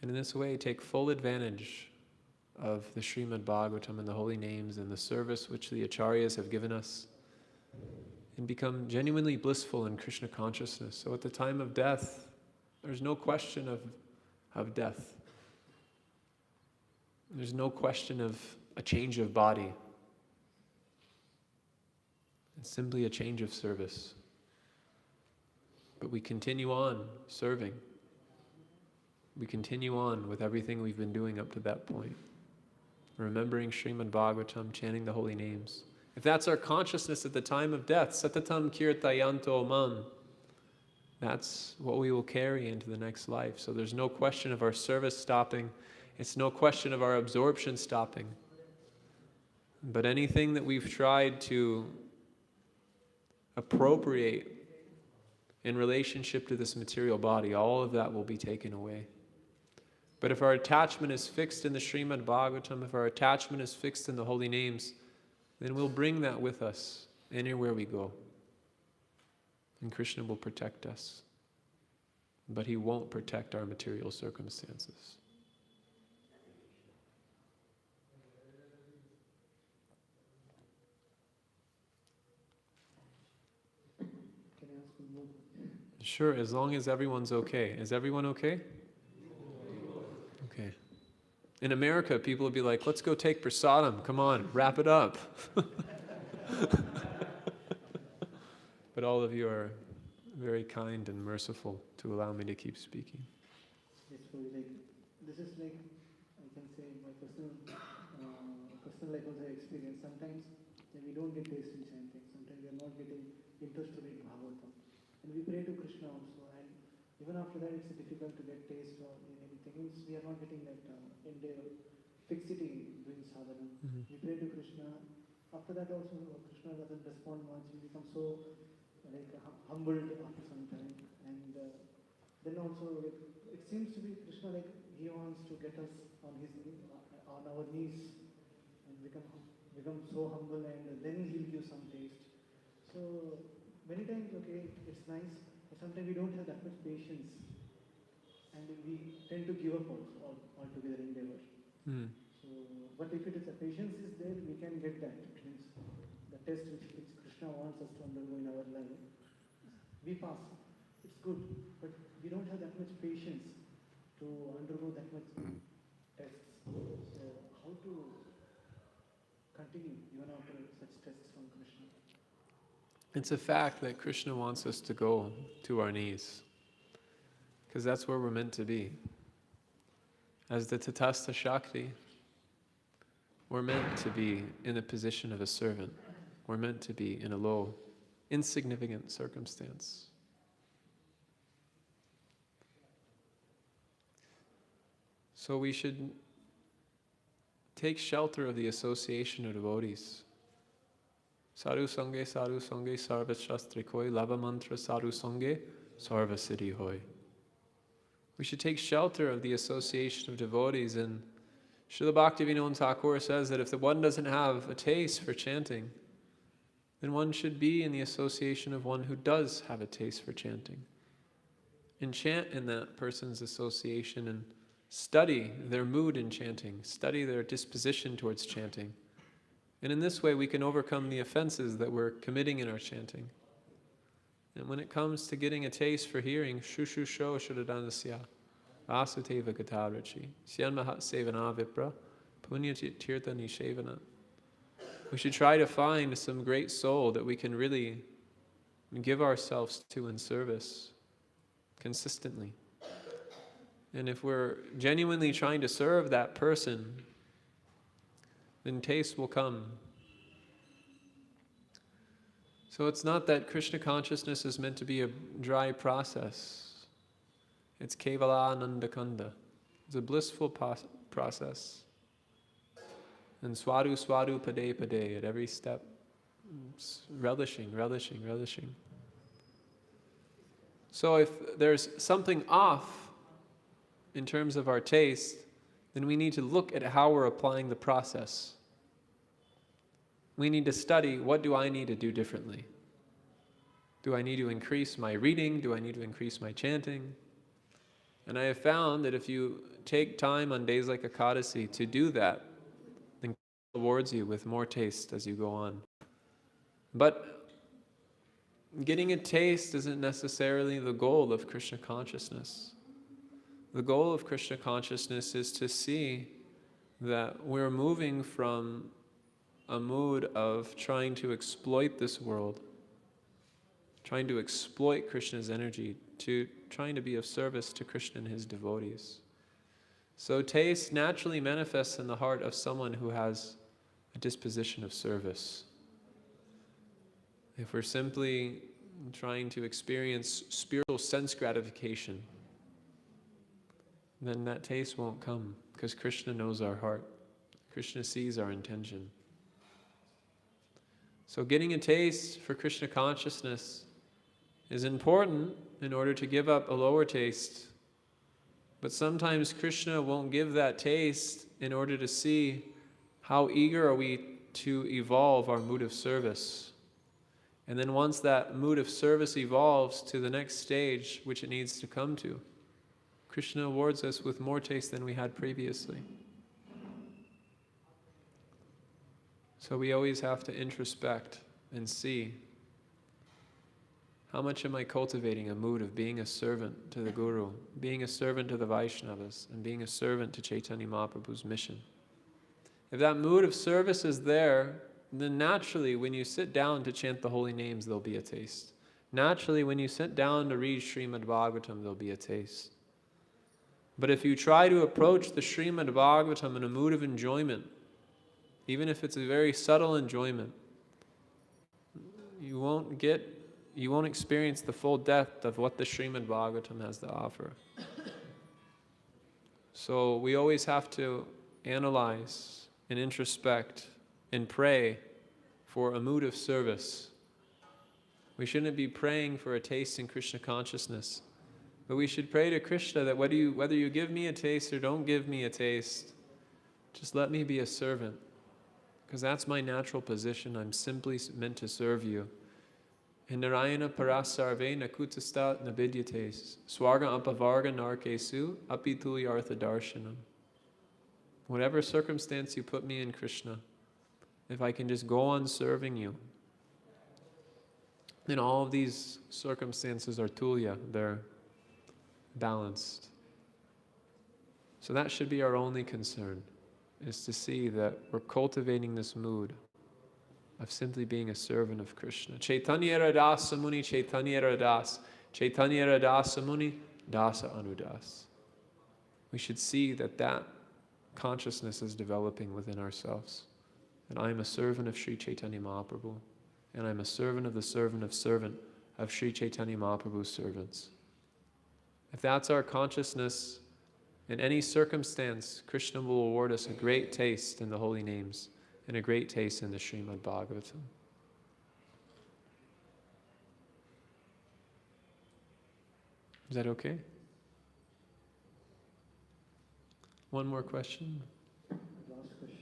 and in this way take full advantage of the Srimad Bhagavatam and the holy names and the service which the Acharyas have given us, and become genuinely blissful in Krishna consciousness. So at the time of death, there's no question of death. There's no question of a change of body. It's simply a change of service. But we continue on serving. We continue on with everything we've been doing up to that point. Remembering Srimad Bhagavatam, chanting the holy names. If that's our consciousness at the time of death, satatam kirtayanto mam, that's what we will carry into the next life. So there's no question of our service stopping. It's no question of our absorption stopping. But anything that we've tried to appropriate in relationship to this material body, all of that will be taken away. But if our attachment is fixed in the Srimad Bhagavatam, if our attachment is fixed in the holy names, then we'll bring that with us anywhere we go. And Krishna will protect us. But he won't protect our material circumstances. Can I ask one more? Sure, as long as everyone's okay. Is everyone okay? Okay. In America, people would be like, let's go take prasadam. Come on, wrap it up. But all of you are very kind and merciful to allow me to keep speaking. Yes, so like, this is like, I can say my personal life also experience. Sometimes we don't get taste in chanting. Sometimes we are not getting interest to read Bhagavatam. And we pray to Krishna also. And even after that, it's difficult to get taste or in anything. Means we are not getting that fixity in doing sadhana. We pray to Krishna. After that also, Krishna doesn't respond much. We become so like humbled after some time. And then also, it seems to be Krishna like he wants to get us on our knees and become so humble, and then he'll give some taste. So many times, okay, it's nice, but sometimes we don't have that much patience, and we tend to give up also altogether endeavor. So, but if it is a patience is there, we can get that. It means the test which Krishna wants us to undergo in our life, we pass. It's good, but we don't have that much patience to undergo that much tests. So how to continue even after such tests from Krishna? It's a fact that Krishna wants us to go to our knees, because that's where we're meant to be. As the Tatastha Shakti, we're meant to be in the position of a servant. We're meant to be in a low, insignificant circumstance. So we should take shelter of the association of devotees. Sadhu Sange, Sarva Shastri Koi, Lava Mantra Sadhu Sange, Sarva Siddhi Hoy. We should take shelter of the association of devotees, and Srila Bhaktivinoda Thakur says that if the one doesn't have a taste for chanting, then one should be in the association of one who does have a taste for chanting. And chant in that person's association and study their mood in chanting, study their disposition towards chanting. And in this way we can overcome the offenses that we're committing in our chanting. And when it comes to getting a taste for hearing, Shushu Sho Shuddhadanasya, Asuteva Gatarachi, Syanmahat Sevana Vipra, Punya Tirtha Nishevana. We should try to find some great soul that we can really give ourselves to in service consistently. And if we're genuinely trying to serve that person, then taste will come. So it's not that Krishna consciousness is meant to be a dry process. It's Kevala Anandakanda. It's a blissful process. And swadu swadu pade pade, at every step, relishing, relishing, relishing. So if there's something off in terms of our taste, then we need to look at how we're applying the process. We need to study, what do I need to do differently? Do I need to increase my reading? Do I need to increase my chanting? And I have found that if you take time on days like Ekadasi to do that, then Krishna rewards you with more taste as you go on. But getting a taste isn't necessarily the goal of Krishna consciousness. The goal of Krishna consciousness is to see that we're moving from a mood of trying to exploit this world, trying to exploit Krishna's energy, to trying to be of service to Krishna and his devotees. So taste naturally manifests in the heart of someone who has a disposition of service. If we're simply trying to experience spiritual sense gratification, then that taste won't come, because Krishna knows our heart. Krishna sees our intention. So getting a taste for Krishna consciousness is important in order to give up a lower taste. But sometimes Krishna won't give that taste in order to see how eager are we to evolve our mood of service. And then once that mood of service evolves to the next stage which it needs to come to, Krishna awards us with more taste than we had previously. So we always have to introspect and see, how much am I cultivating a mood of being a servant to the Guru, being a servant to the Vaishnavas, and being a servant to Chaitanya Mahaprabhu's mission? If that mood of service is there, then naturally when you sit down to chant the holy names, there'll be a taste. Naturally when you sit down to read Srimad Bhagavatam, there'll be a taste. But if you try to approach the Srimad Bhagavatam in a mood of enjoyment, even if it's a very subtle enjoyment, you won't experience the full depth of what the Srimad Bhagavatam has to offer. So we always have to analyze and introspect and pray for a mood of service. We shouldn't be praying for a taste in Krishna consciousness, but we should pray to Krishna that whether you give me a taste or don't give me a taste, just let me be a servant, because that's my natural position. I'm simply meant to serve you. And Narayana parasarve nakutasta nabidyates swarga apavarga narkesu apitulyartha darshanam. Whatever circumstance you put me in, Krishna, if I can just go on serving you, then all of these circumstances are tulya, they're balanced. So that should be our only concern, is to see that we're cultivating this mood of simply being a servant of Krishna. Chaitanya Radasa Muni, Chaitanya Radas, Chaitanya Radasa Muni, Dasa Anudas. We should see that that consciousness is developing within ourselves. And I am a servant of Sri Chaitanya Mahaprabhu, and I'm a servant of Sri Chaitanya Mahaprabhu's servants. If that's our consciousness, in any circumstance, Krishna will award us a great taste in the holy names and a great taste in the Srimad Bhagavatam. Is that okay? One more question? Last question.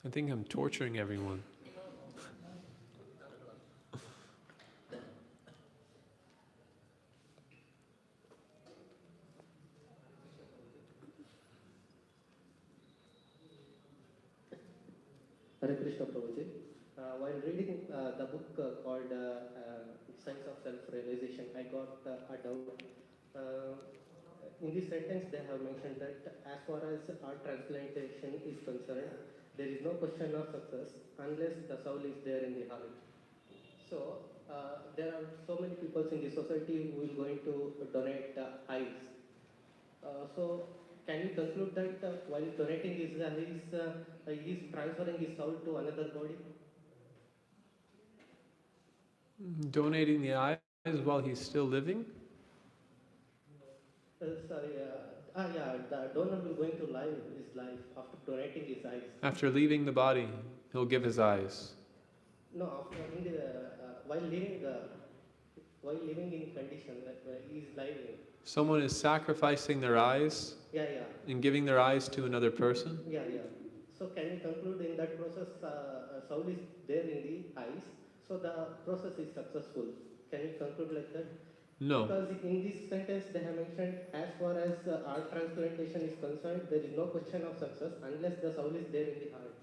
I think I'm torturing everyone. Hare Krishna Prabhuji. While reading the book called Science of Self-Realization, I got a doubt. In this sentence, they have mentioned that as far as art transplantation is concerned, there is no question of success unless the soul is there in the heart. So, there are so many people in the society who will going to donate eyes. So can you conclude that while donating his eyes, he is transferring his soul to another body? Donating the eyes while he's still living? Sorry, yeah, the donor will going to live his life after donating his eyes. After leaving the body, he'll give his eyes. No, after in the while living in condition that he is living. Someone is sacrificing their eyes Yeah, and giving their eyes to another person? yeah. So can you conclude in that process, soul is there in the eyes, so the process is successful. Can you conclude like that? No. Because in this sentence they have mentioned, as far as art transplantation is concerned, there is no question of success unless the soul is there in the heart.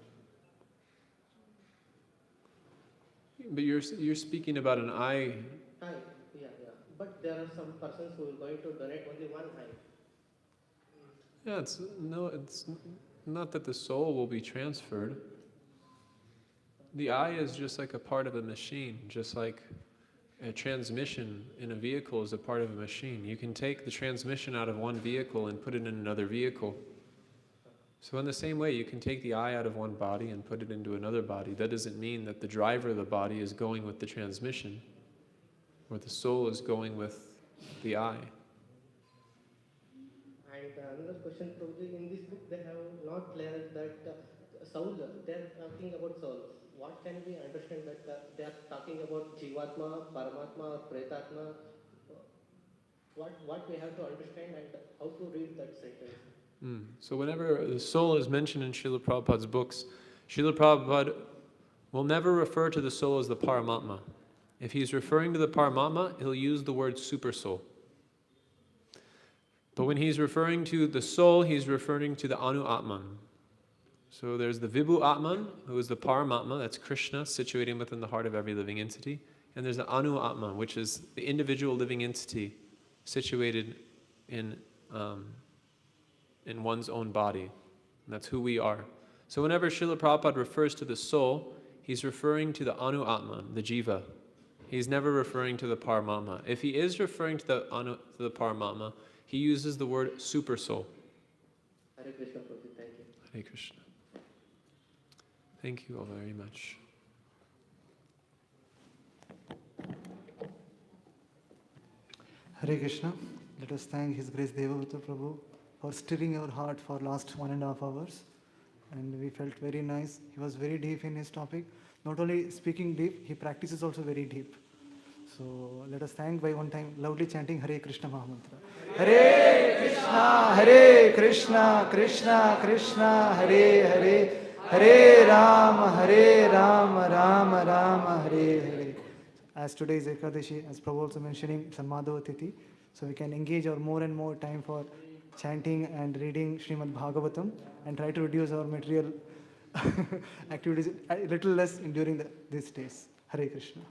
But you're speaking about an eye. Eye, yeah. But there are some persons who are going to donate only one eye. Yeah, it's not that the soul will be transferred. The eye is just like a part of a machine, just like a transmission in a vehicle is a part of a machine. You can take the transmission out of one vehicle and put it in another vehicle. So in the same way, you can take the eye out of one body and put it into another body. That doesn't mean that the driver of the body is going with the transmission, or the soul is going with the eye. And another question, probably in this book they have not cleared that soul, they are talking about soul. What can we understand that they are talking about Jivatma, Paramatma or Pretatma? What we have to understand and how to read that sentence? So whenever the soul is mentioned in Srila Prabhupada's books, Srila Prabhupada will never refer to the soul as the Paramatma. If he's referring to the Paramatma, he'll use the word super soul. But when he's referring to the soul, he's referring to the Anu Atman. So there's the Vibhu Atman, who is the Paramatma, that's Krishna, situating within the heart of every living entity. And there's the Anu Atman, which is the individual living entity situated in one's own body. And that's who we are. So whenever Srila Prabhupada refers to the soul, he's referring to the Anu Atman, the Jiva. He's never referring to the Paramatma. If he is referring to the Paramatma, he uses the word super soul. Hare Krishna, Prabhu. Thank you. Hare Krishna. Thank you all very much. Hare Krishna. Let us thank His Grace Devavrata Prabhu for stirring our heart for last 1.5 hours. And we felt very nice. He was very deep in his topic. Not only speaking deep, he practices also very deep. So let us thank by one time loudly chanting Hare Krishna Mahamantra. Hare Krishna, Krishna Krishna, Hare Hare, Hare Ram, Rama Rama, Hare Hare. As today is Ekadashi, as Prabhu also mentioning, it's a Madhava Tithi. So we can engage our more and more time for chanting and reading Srimad Bhagavatam and try to reduce our material activities a little less during these days. Hare Krishna.